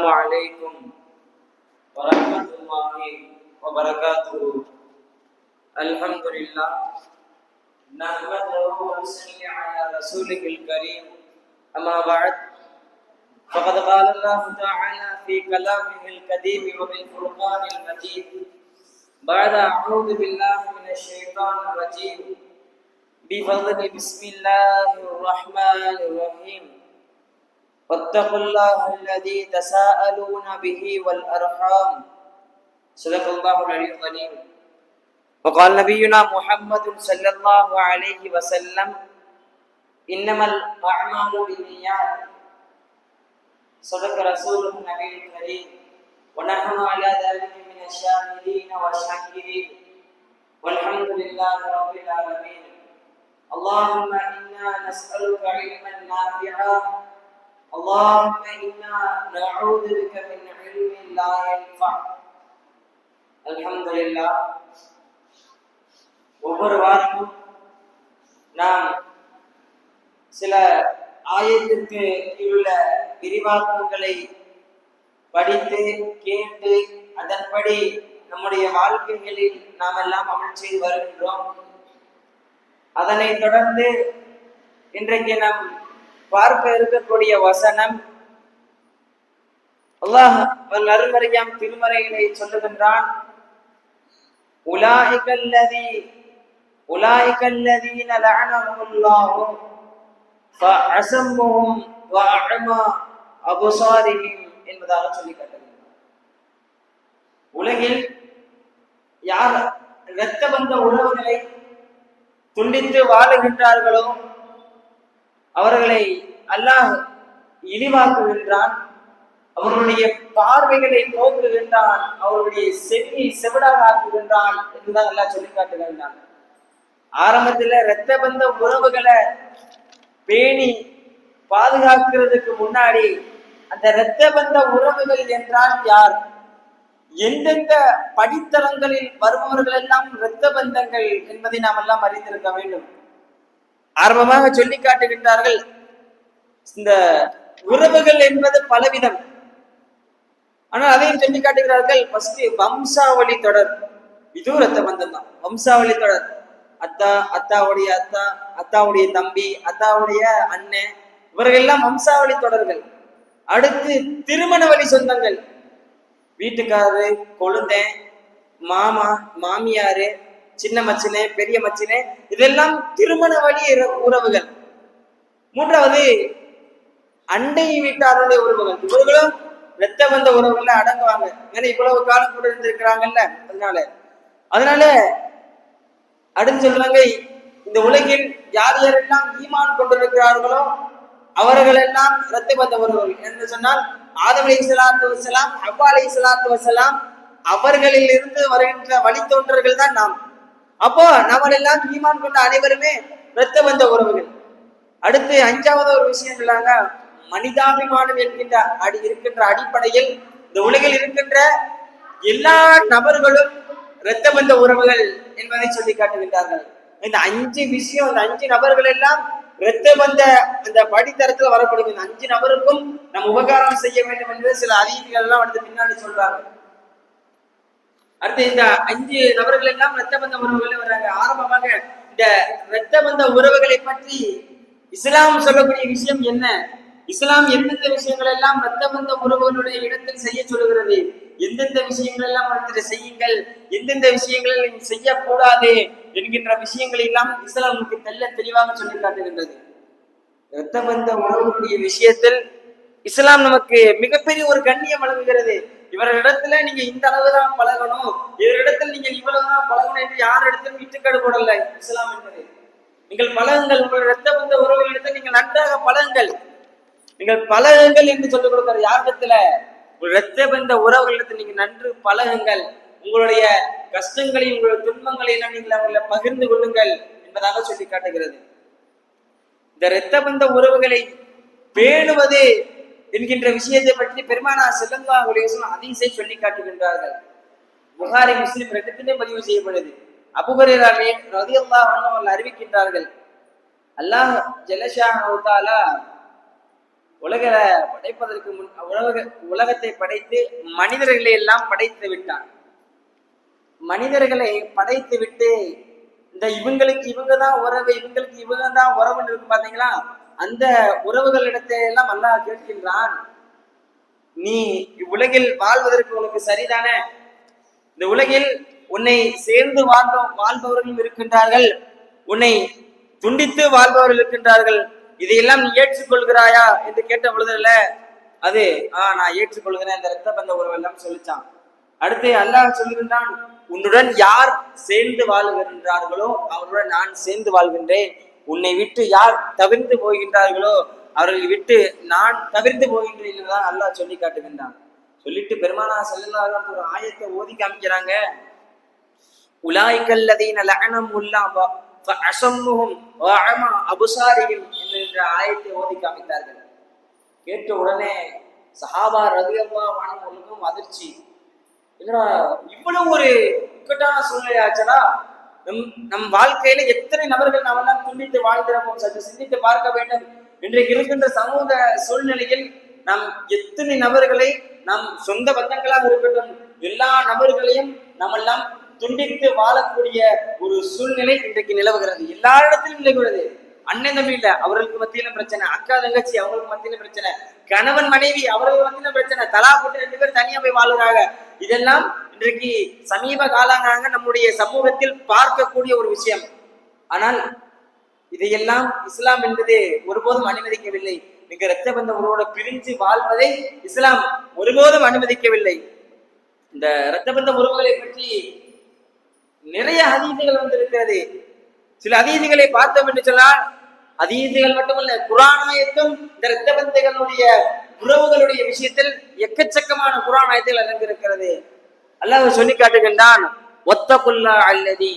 عليكم ورحمة الله وبركاته. الحمد لله نحمده ونصلي على رسوله الكريم. أما بعد فقد قال الله تعالى في كلامه القديم وبالفرقان المجيد بعد أعوذ بالله من الشيطان الرجيم بفضل بسم الله الرحمن الرحيم واتقوا الله الذي تساءلون به والأرحام صدق الله العلي العظيم. وقال نبينا محمد صلى الله عليه وسلم إنما الأعمال بالنيات. صدق رسوله النبي الكريم ونحن على ذلك من الشاهدين والشاكرين والحمد لله رب العالمين. اللهم إنا نسألك علما نافعا اللهم إنا نعوذ بك من علم لا ينفع. அல்ஹம்துலில்லாஹ். ஒவ்வொரு வாரமும் நாம் சில ஆயத்திற்கு உள்ள விரிவாக்கங்களை படித்து கேட்டு அதன்படி நம்முடைய வாழ்க்கைகளில் நாம் எல்லாம் அமல் செய்து வருகின்றோம். அதனைத் தொடர்ந்து இன்றைக்கு நாம் பார்க்க இருக்கக்கூடிய வசனம் அல்லாஹ் அருள்மறையாம் திருமறையிலே சொல்லுகின்றான், உலாயிகல்லதீன லஅனஹுமுல்லாஹு ஃபஅஸம்முஹும் வஅமா அப்சாரிஹிம் என்பதாக சொல்லி காட்டுகிறார். உலகில் யார் இரத்த பந்த உறவுகளை துண்டித்து வாழுகின்றார்களோ அவர்களை அல்லாஹ் இழிவாக்குகின்றான், அவர்களுடைய பார்வைகளை போக்குகின்றான், அவர்களுடைய செவியை செவிடாக ஆக்குகின்றான் என்றுதான் அல்லாஹ் சொல்லி காட்டுகின்றான். ஆரம்பத்துல இரத்த பந்த உறவுகளை பேணி பாதுகாக்கிறதுக்கு முன்னாடி அந்த இரத்த பந்த உறவுகள் என்றால் யார், எந்தெந்த படித்தரங்களில் வருபவர்கள் எல்லாம் இரத்த பந்தங்கள் என்பதை நாம் எல்லாம் அறிந்திருக்க வேண்டும். ஆரம்பமாக சொல்லி காட்டுகின்றார்கள், இந்த உறவுகள் என்பது பலவிதம். ஆனால் அதையும் சொல்லி காட்டுகிறார்கள், ஃபர்ஸ்ட் வம்சாவளி தொடர், இதுவும் ரத்த பந்தம் தான். வம்சாவளி தொடர், அத்தாவுடைய அத்தா, அத்தாவுடைய தம்பி, அத்தாவுடைய அண்ணன், இவர்கள் எல்லாம் வம்சாவளி தொடர்கள். அடுத்து திருமண வழி சொந்தங்கள், வீட்டுக்காரரு, கொழுந்தை, மாமா, மாமியாரு, சின்ன மச்சினே, பெரிய மச்சினே, இதெல்லாம் திருமண வழி உறவுகள். மூன்றாவது அண்டை வீட்டாருடைய உறவுகள், இவர்களும் இரத்த பந்த உறவுகள்ல அடங்குவாங்க. ஏன்னா இவ்வளவு காலம் கூட இருந்திருக்கிறாங்கல்ல, அதனால அடுத்து சொல்றாங்க, இந்த உலகில் யார் யாரெல்லாம் ஈமான் கொண்டிருக்கிறார்களோ அவர்கள் எல்லாம் இரத்த பந்த உறவுகள் என்று சொன்னால் ஆதம் அலைஹிஸ்ஸலாத்து வஸ்ஸலாம், ஹவ்வா அலைஹிஸ்ஸலாத்து வஸ்ஸலாம் அவர்களில் இருந்து வருகின்ற வழித்தோன்றர்கள் தான் நாம். அப்போ நம்ம எல்லாம் ஈமான் கொண்ட அனைவருமே இரத்த பந்த உறவுகள். அடுத்து அஞ்சாவது ஒரு விஷயம் சொல்லாங்க, மனிதாபிமானம் இருக்கின்ற அடிப்படையில் இந்த உலகில் இருக்கின்ற எல்லா நபர்களும் இரத்த பந்த உறவுகள் என்பதை சொல்லி காட்டுகின்றார்கள். இந்த 5 விஷயம், இந்த 5 நபர்கள் எல்லாம் இரத்த பந்த அந்த படித்தரத்துல வரக்கூடிய இந்த 5 நபருக்கும் நம்ம உபகாரம் செய்ய வேண்டும் என்று சில அதிகாரிகள் எல்லாம் வந்து பின்னாடி சொல்றாங்க. அடுத்து இந்த 5 நபர்கள் எல்லாம் இரத்த பந்த உறவுகள் வர்றாங்க. ஆரம்பமாக இந்த இரத்த பந்த உறவுகளை பற்றி இஸ்லாம் சொல்லக்கூடிய விஷயம் என்ன, இஸ்லாம் எந்தெந்த விஷயங்கள் எல்லாம் இரத்த பந்த உறவுகளுடைய இடத்தில் செய்ய சொல்லுகிறது, எந்தெந்த விஷயங்கள் எல்லாம் இடத்தில் செய்யுங்கள், எந்தெந்த விஷயங்கள் செய்யக்கூடாது என்கின்ற விஷயங்கள் எல்லாம் இஸ்லாம் நமக்கு தெளிவாக சொல்லி காட்டுகின்றது. இரத்த பந்த உறவுகளுடைய விஷயத்தில் இஸ்லாம் நமக்கு மிகப்பெரிய ஒரு கண்ணியம் வழங்குகிறது. இவரிடத்துல நீங்க இந்த அளவுதான் பழகணும், இவரிடத்தில் நீங்கள் இவ்வளவுதான் பழகணும் என்று யார் இடத்திலும் விட்டுக்கடு போடல இஸ்லாம் என்பது. நீங்கள் பழகுங்கள், உங்கள் இரத்த பந்த உறவுகளிடத்தில் நீங்கள் நன்றாக பழகுங்கள், நீங்கள் பழகுங்கள் என்று சொல்லிக் கொடுக்கிற யாரிடத்துல, உங்கள் இரத்த பந்த உறவுகளிடத்தில் நீங்க நன்று பழகுங்கள், உங்களுடைய கஷ்டங்களையும் உங்களுடைய துன்பங்களையும் நீங்கள் அவர்களை பகிர்ந்து கொள்ளுங்கள் என்பதாக சொல்லி காட்டுகிறது. இந்த இரத்த பந்த உறவுகளை பேணுவது என்கின்ற விஷயத்தை பற்றி பெருமானார் ஸல்லல்லாஹு அலைஹி வஸல்லம் ஹதீஸை சொல்லி காட்டுகின்றார்கள். புகாரி, முஸ்லிம் ரெண்டுத்திலே பதிவு செய்யப்படுது. அபூ ஹுரைரா ரலியல்லாஹு அன்ஹு அறிவிக்கின்றார்கள், அல்லாஹ் ஜல்லஷானஹு தஆலா உலகளை படைப்பதற்கு முன் உலகத்தை படைத்து மனிதர்களை எல்லாம் படைத்து விட்டான். மனிதர்களை படைத்து விட்டு இந்த இவங்களுக்கு இவங்கதான் உறவு, இவங்களுக்கு இவங்க தான் உறவுன்னு இருக்கு பாத்தீங்களா, அந்த உறவுகளிடத்தை எல்லாம் அல்லாஹ் கேட்கின்றான், நீ இவ்வுலகில் வாழ்வதற்கு உனக்கு சரிதானே? இந்த உலகில் உன்னை சேர்ந்து வாழ்பவர்களும் இருக்கின்றார்கள், உன்னை துண்டித்து வாழ்பவர்கள் இருக்கின்றார்கள், இதையெல்லாம் நீ ஏற்றுக்கொள்கிறாயா என்று கேட்ட பொழுதுல அது நான் ஏற்றுக்கொள்கிறேன், இந்த இரத்த பந்த உறவு எல்லாம் சொல்லிச்சான். அடுத்து அல்லாஹ் சொல்லுகின்றான், உன்னுடன் யார் சேர்ந்து வாழ்கின்றார்களோ அவருடன் நான் சேர்ந்து வாழ்கின்றேன், உன்னை விட்டு யார் தவிர்த்து போகின்றார்களோ அவர்களை விட்டு நான் தவிர்த்து போகின்றேன் என்றுதான் அல்லாஹ் சொல்லி காட்டுகின்றான். சொல்லிட்டு பெருமானா ஸல்லல்லாஹு அலைஹி வஸல்லம் ஒரு ஆயத்தை ஓதி காமிக்கிறாங்க. உலாயிகல்லதீன லஅனஹுல்லாஹ் ஃபஅஸம்முஹும் வஅமா அப்சாரிஹிம் என்ற ஆயத்தை ஓதி காமித்தார்கள். கேட்ட உடனே சஹாபா ரலியல்லாஹு அன்ஹும் அதிர்ச்சி, என்னடா இவ்வளவு ஒரு இக்கட்டான சூழ்நிலையாச்சடா, நம் வாழ்க்கையில எத்தனை நபர்கள் நாம் எல்லாம் துண்டித்து வாழ்ந்திருப்போம், சற்று சிந்தித்து பார்க்க வேண்டும். இன்றைக்கு இருக்கின்ற சமூக சூழ்நிலையில் நாம் எத்தனை நபர்களை, நம் சொந்த பந்தங்களாக இருக்கட்டும் எல்லா நபர்களையும் நாம் எல்லாம் துண்டித்து வாழக்கூடிய ஒரு சூழ்நிலை இன்றைக்கு நிலவுகிறது. எல்லா இடத்திலும் நிலவுகிறது. அண்ணன் தம்பி இல்ல, அவர்களுக்கு மத்தியில பிரச்சனை, அக்கா தங்கச்சி அவங்களுக்கு மத்தியில பிரச்சனை, கணவன் மனைவி அவர்கள் மத்தியில பிரச்சனை, தலா போட்டு 2 பேர் தனியா போய் வாழுறாங்க. இதெல்லாம் இன்றைக்கு சமீப காலமாக நம்முடைய சமூகத்தில் பார்க்கக்கூடிய ஒரு விஷயம். ஆனால் இதையெல்லாம் இஸ்லாம் என்பது ஒருபோதும் அனுமதிக்கவில்லை. நீங்க இரத்த பந்த உறவோட பிரிஞ்சு வாழ்வதை இஸ்லாம் ஒருபோதும் அனுமதிக்கவில்லை. இந்த இரத்த பந்த உறவுகளை பற்றி நிறைய ஹதீசுகள் வந்திருக்கிறது. சில ஹதீசுகளை பார்த்தோம் என்று சொன்னால், ஹதீசுகள் மட்டுமல்ல, குர்ஆனாயத்தும் இந்த இரத்த பந்தங்களுடைய உறவுகளுடைய விஷயத்தில் எக்கச்சக்கமான குர்ஆனாயத்தில் அடங்கியிருக்கிறது. அல்லாஹ் சொல்லி காட்டுகின்றான், வத்தகுல்லா அல்லதி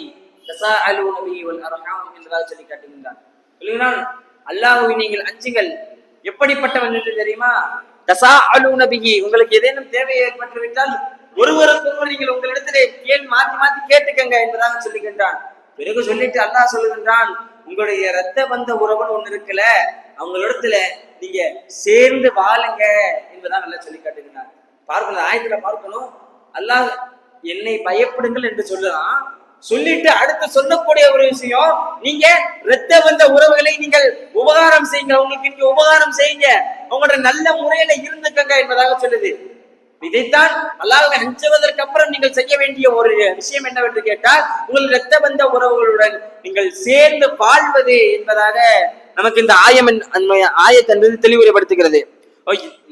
தஸாஅலூன பிஹி வல் அர்ஹாம் என்றால் சொல்லி காட்டுகின்றான். சொல்லுகிறான், அல்லாஹ்வை நீங்கள் அஞ்சுங்கள். எப்படிப்பட்டவன் என்று தெரியுமா? தஸாஅலூன பிஹி, உங்களுக்கு ஏதேனும் தேவை ஏற்பட்டு விட்டால் ஒருவருக்கொருவர் நீங்கள் உங்களிடத்திலே மாற்றி மாற்றி கேட்டுக்கங்க என்பதாக சொல்லுகின்றான். பிறகு சொல்லிட்டு அல்லாஹ் சொல்லுகின்றான், உங்களுடைய இரத்த பந்த உறவுன்னு ஒண்ணு இருக்குல்ல, அவங்களிடத்துல நீங்க சேர்ந்து வாழுங்க என்பதான் நல்லா சொல்லி காட்டுகின்றான். பார்க்கணும், ஆயத்துல பார்க்கணும், அல்லாஹ் என்னை பயப்படுங்கள் என்று சொல்லலாம். சொல்லிட்டு அடுத்து சொல்லக்கூடிய ஒரு விஷயம், நீங்க இரத்த பந்த உறவுகளை நீங்கள் உபகாரம் செய்யுங்க, உங்களுக்கு நீங்க உபகாரம் செய்யுங்க, உங்களோட நல்ல முறையில இருந்துக்கங்க என்பதாக சொல்லுது. இதைத்தான் அல்லாஹ்வை அஞ்சுவதற்கு அப்புறம் நீங்கள் செய்ய வேண்டிய ஒரு விஷயம் என்னவென்று கேட்டால், உங்கள் இரத்த பந்த உறவுகளுடன் நீங்கள் சேர்ந்து வாழ்வது என்பதாக நமக்கு இந்த ஆயத்தன்பது தெளிவுரைப்படுத்துகிறது.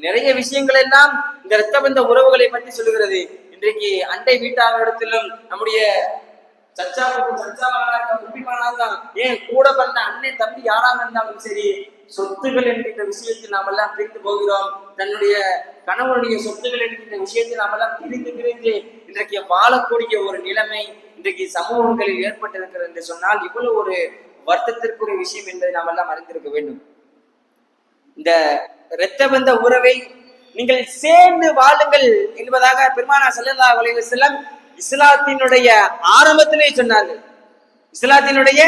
நிறைய விஷயங்கள் எல்லாம் இந்த இரத்த பந்த உறவுகளை பற்றி சொல்லுகிறது. இன்றைக்கு அண்டை வீட்டாளரிடத்திலும் நம்முடைய ஏன் கூட பண்ண அண்ணன் தம்பி யாராக இருந்தாலும் சரி, சொத்துகள் என்கின்ற விஷயத்தில் நாம் எல்லாம் பிரிந்து போகிறோம். தன்னுடைய கணவனுடைய சொத்துகள் என்கின்ற விஷயத்தில் நாம் எல்லாம் பிரிந்து இன்றைக்கு வாழக்கூடிய ஒரு நிலைமை இன்றைக்கு சமூகங்களில் ஏற்பட்டிருக்கிறது என்று சொன்னால், இவ்வளவு ஒரு வருத்தத்திற்குரிய விஷயம் என்பதை நாம் எல்லாம் அறிந்திருக்க வேண்டும். இந்த இரத்த பந்த உறவை நீங்கள் சேர்ந்து வாழுங்கள் என்பதாக பெருமானார் ஸல்லல்லாஹு அலைஹி வஸல்லம் இஸ்லாத்தினுடைய ஆரம்பத்திலே சொன்னார்கள். இஸ்லாத்தினுடைய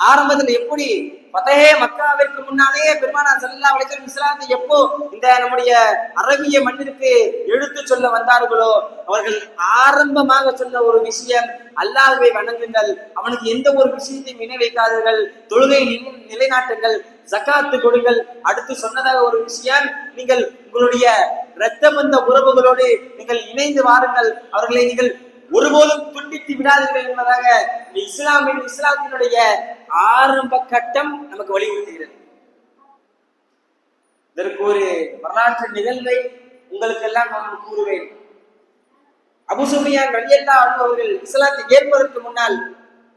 ஆரம்பத்தில் எப்படி ஃபதஹே மக்காவிற்கு முன்னாலேயே பெருமானார் ஸல்லல்லாஹு அலைஹி வஸல்லம் இஸ்லாத்தை எப்போ இந்த நம்முடைய அரபிய மண்ணிற்கு எடுத்து சொல்ல வந்தார்களோ, அவர்கள் ஆரம்பமாக சொன்ன ஒரு விஷயம், அல்லாஹ்வை வணங்குங்கள், அவனுக்கு எந்த ஒரு விஷயத்தையும் இணை வைக்காதீர்கள், தொழுகை நிலைநாட்டுங்கள், ஜகாத்து கொடுங்கள். அடுத்து சொன்னதாக ஒரு விஷயம், நீங்கள் உங்களுடைய இரத்த பந்த உறவுகளோடு நீங்கள் இணைந்து வாருங்கள், அவர்களை நீங்கள் ஒருபோதும் துண்டித்து விடாதீர்கள் என்பதாக இஸ்லாத்தினுடைய ஆரம்ப கட்டம் நமக்கு வலியுறுத்துகிறது. இதற்கு ஒரு வரலாற்று நிகழ்வை உங்களுக்கு எல்லாம் நான் கூறுவேன். அபூ சுஃபியான் ரலியல்லாஹு அன்ஹு அவர்கள் இஸ்லாத்தை ஏற்பதற்கு முன்னால்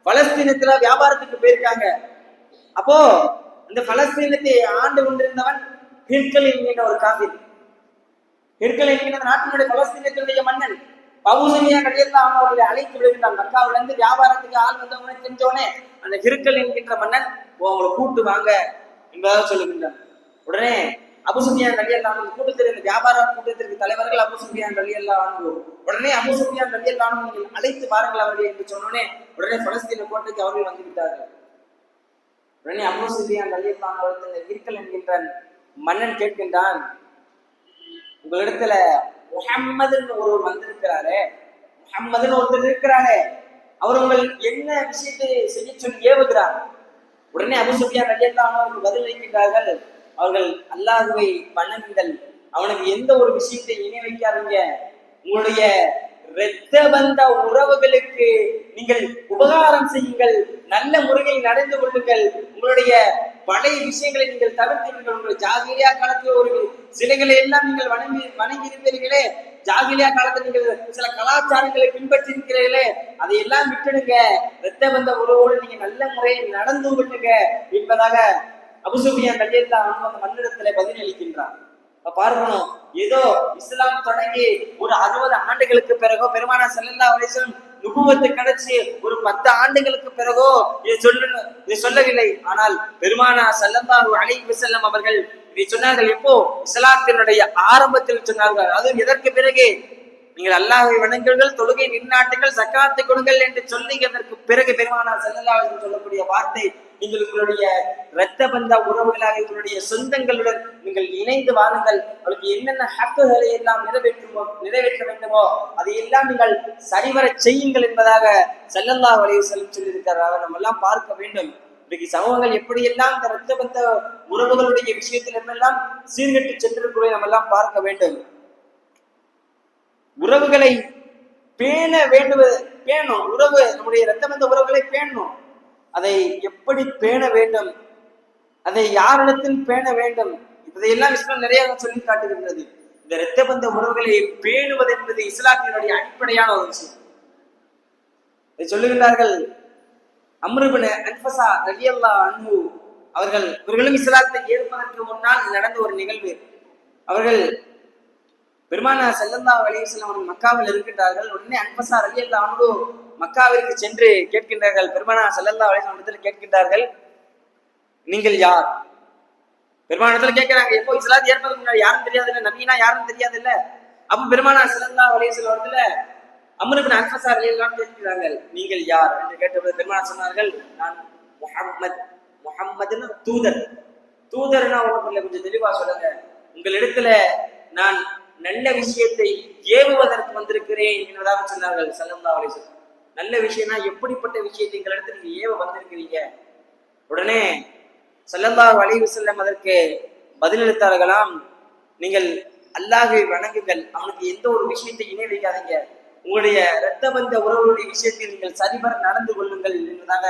பலஸ்தீனத்துல வியாபாரத்துக்கு போயிருக்காங்க. அப்போ அந்த பலஸ்தீனத்தை ஆண்டு கொண்டிருந்தவன் ஹிர்கல் என்கின்ற ஒரு காபிர். ஹிர்கல் என்கின்ற நாட்டினுடைய பலஸ்தீனத்தினுடைய மன்னன் அபூ சுஃபியான் ரலியல்லாஹு அன்ஹு அவர்களை அழைத்து விடுகின்றான். மக்காவில இருந்து வியாபாரத்துக்கு ஆள் வந்தவங்க தெரிஞ்சவனே அந்த ஹிர்கல் என்கின்ற மன்னன் உங்களை கூட்டு வாங்க என்பதாக சொல்லுகின்றான். உடனே அபூ சுஃபியான் ரலியல்லாஹு அன்ஹு கூட்டத்திற்கு, வியாபார கூட்டத்திற்கு தலைவர்கள் அபூ சுஃபியான் ரலியல்லாஹு அன்ஹு. உடனே அபூ சுஃபியான் ரலியல்லாஹு அன்ஹு அழைத்து பாருங்கள் அவர்கள் என்று சொன்னோடனே உடனே பலஸ்தீன கோட்டைக்கு அவர்கள் வந்து விட்டார்கள். உடனே அபூ சுஃபியான் ரலியல்லாஹு அன்ஹு ஹிர்கல் என்கின்ற மன்னன் கேட்கின்றான், உங்களிடத்துல முஹம்மதுன்னு ஒருவர் வந்திருக்கிறாரே, முஹம்மதுன்னு ஒருத்தர் இருக்கிறாரே, அவர் உங்கள் என்ன விஷயத்தை செய்ய சொல்லி ஏவுகிறார்? உடனே அபூ சுஃபியான் ரலியல்லாஹு அன்ஹு பதில் அளிக்கின்றார்கள், அவர்கள் அல்லாஹ்வை வணங்குங்கள், அவனுக்கு எந்த ஒரு விஷயத்தை இணை வைக்காதீங்க, உங்களுடைய இரத்த பந்த உறவுகளுக்கு நீங்கள் உபகாரம் செய்யுங்கள், நல்ல முறையில் நடந்து கொள்ளுங்கள், உங்களுடைய பழைய விஷயங்களை நீங்கள் தவிர்த்தீர்கள். உங்கள் ஜாகிலியா காலத்தில் ஒரு சிலைகளை எல்லாம் நீங்கள் வணங்கி இருப்பீர்களே, ஜாகிலியா காலத்தில் நீங்கள் சில கலாச்சாரங்களை பின்பற்றி இருக்கிறீர்களே, அதையெல்லாம் விட்டுடுங்க, இரத்த பந்த உறவோடு நீங்க நல்ல முறையில் நடந்து கொள்ளுங்க என்பதாக அபூ சுஃபியான் ரலியல்லாஹு அன்ஹு அந்த மன்னிடத்திலே பதில் அளிக்கின்றார். பார்க்கணும், ஏதோ இஸ்லாம் தொடங்கி ஒரு 60 ஆண்டுகளுக்கு பிறகோ, பெருமானார் ஸல்லல்லாஹு அலைஹி வஸல்லம் நுபுவத்து கிடைச்சி ஒரு 10 ஆண்டுகளுக்கு பிறகோ இதை சொல்லவில்லை. ஆனால் பெருமானார் ஸல்லல்லாஹு அலைஹி வஸல்லம் அவர்கள் இதை சொன்னார்கள். எப்போ? இஸ்லாத்தினுடைய ஆரம்பத்தில் சொன்னார்கள். அதுவும் எதற்கு பிறகு? நீங்கள் அல்லாஹ்வை வணங்குங்கள், தொழுகை நின்னாட்டுங்கள், சக்காத்தை கொடுங்கள் என்று சொல்லி அதற்கு பிறகு பெருமானார் ஸல்லல்லாஹு அலைஹி வஸல்லம் சொல்லக்கூடிய வார்த்தை, நீங்கள் உங்களுடைய இரத்த பந்த உறவுகளாக உங்களுடைய சொந்தங்களுடன் நீங்கள் இணைந்து வாழுங்கள், அவளுக்கு என்னென்ன ஹக்குகளை எல்லாம் நிறைவேற்ற வேண்டுமோ அதையெல்லாம் நீங்கள் சரிவர செய்யுங்கள் என்பதாக ஸல்லல்லாஹு அலைஹி வஸல்லம் சொல்லியிருக்கிறார். நம்ம எல்லாம் பார்க்க வேண்டும், இன்றைக்கு சமூகங்கள் எப்படியெல்லாம் இந்த இரத்த பந்த உறவுகளுடைய விஷயத்தில் எல்லாம் சீர்கெட்டு சென்றிருக்கிறதை நம்ம எல்லாம் பார்க்க வேண்டும். உறவுகளை பேணும், உறவு, நம்முடைய இரத்த பந்த உறவுகளை பேணணும். அதை எப்படி பேண வேண்டும், அதை யாரிடத்தில் பேண வேண்டும், இதையெல்லாம் இஸ்லாம் நிறைய சொல்லி காட்டுகின்றது. இந்த இரத்த பந்த உறவுகளை பேணுவது என்பது இஸ்லாத்தினுடைய அடிப்படையான ஒரு விஷயம். இதை சொல்லுகின்றார்கள். அம்ர் இப்னு அன்ஃபஸா ரலியல்லாஹு அன்ஹு இவர்களும் இஸ்லாத்தை ஏற்பதற்கு முன்னால் நடந்த ஒரு நிகழ்வு. அவர்கள் பெருமானார் ஸல்லல்லாஹு அலைஹி வஸல்லம் அவர்கள் மக்காவில் இருக்கின்றார்கள். உடனே அன்ஃபஸா ரலியல்லாஹு அன்ஹு மக்காவிற்கு சென்று கேட்கின்றார்கள். பெருமானார் ஸல்லல்லாஹு அலைஹி வஸல்லம் கேட்கின்றார்கள், நீங்கள் யார்? பெருமானார் கேட்கிறாங்க, எப்போ இஸ்லாத்தை ஏற்பதற்கு முன்னாடி யாரும் தெரியாது இல்ல, நபினா யாரும் தெரியாது இல்ல. அப்ப பெருமானார் ஸல்லல்லாஹு அலைஹி வஸல்லம் அவர்கள் அம்ர் இப்னு அன்ஃபஸா ரலியல்லாஹு கேட்கிறார்கள், நீங்கள் யார் என்று கேட்டபோது பெருமானார் சொன்னார்கள், நான் முஹம்மதுன்னு தூதர்னா உங்களுக்கு கொஞ்சம் தெளிவா சொல்லுங்க, உங்களிடத்துல நான் நல்ல விஷயத்தை ஏவுவதற்கு வந்திருக்கிறேன் என்பதாக சொன்னார்கள் ஸல்லல்லாஹு அலைஹி வஸல்லம். நல்ல விஷயம்னா எப்படிப்பட்ட விஷயத்தை எங்களிடத்துல நீங்க ஏவ வந்திருக்கிறீங்க? உடனே ஸல்லல்லாஹு அலைஹி வஸல்லம் அதற்கு பதிலளித்தார்களாம், நீங்கள் அல்லாஹ்வை வணங்குங்கள், அவனுக்கு எந்த ஒரு விஷயத்தை இணை வைக்காதீங்க, உங்களுடைய இரத்த பந்த உறவுடைய விஷயத்தில் நீங்கள் சரிவர நடந்து கொள்ளுங்கள் என்பதாக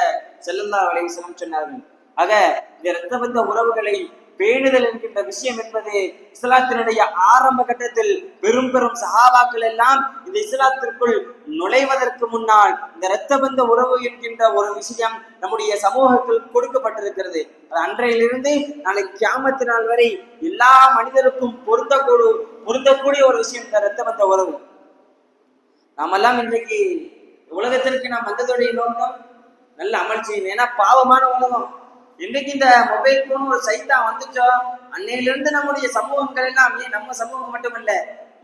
ஸல்லல்லாஹு அலைஹி வஸல்லம் சொன்னார்கள். ஆக இந்த இரத்த பந்த உறவுகளை பேணுதல் என்கின்ற விஷயம் என்பது இஸ்லாத்தினுடைய ஆரம்ப கட்டத்தில் பெரும் சஹாபாக்கள் எல்லாம் இந்த இஸ்லாத்திற்குள் நுழைவதற்கு முன்னால் இந்த இரத்த பந்த உறவு என்கின்ற ஒரு விஷயம் நம்முடைய சமூகத்தில் கொடுக்கப்பட்டிருக்கிறது. அது அன்றையிலிருந்து நாளை கியாமத்து நாள் வரை எல்லா மனிதருக்கும் பொருந்தக்கூடிய ஒரு விஷயம் இந்த இரத்த பந்த உறவு. நாமெல்லாம் இன்றைக்கு உலகத்திற்கு நாம் வந்ததுடைய நோக்கம் நல்ல அமல் செய்யணும். ஏன்னா பாவமான உலகம். இன்றைக்கு இந்த மொபைல் போன் ஒரு சைத்தான் வந்துச்சோம், அன்னையிலிருந்து நம்முடைய சமூகங்கள் எல்லாம், நம்ம சமூகம் மட்டுமல்ல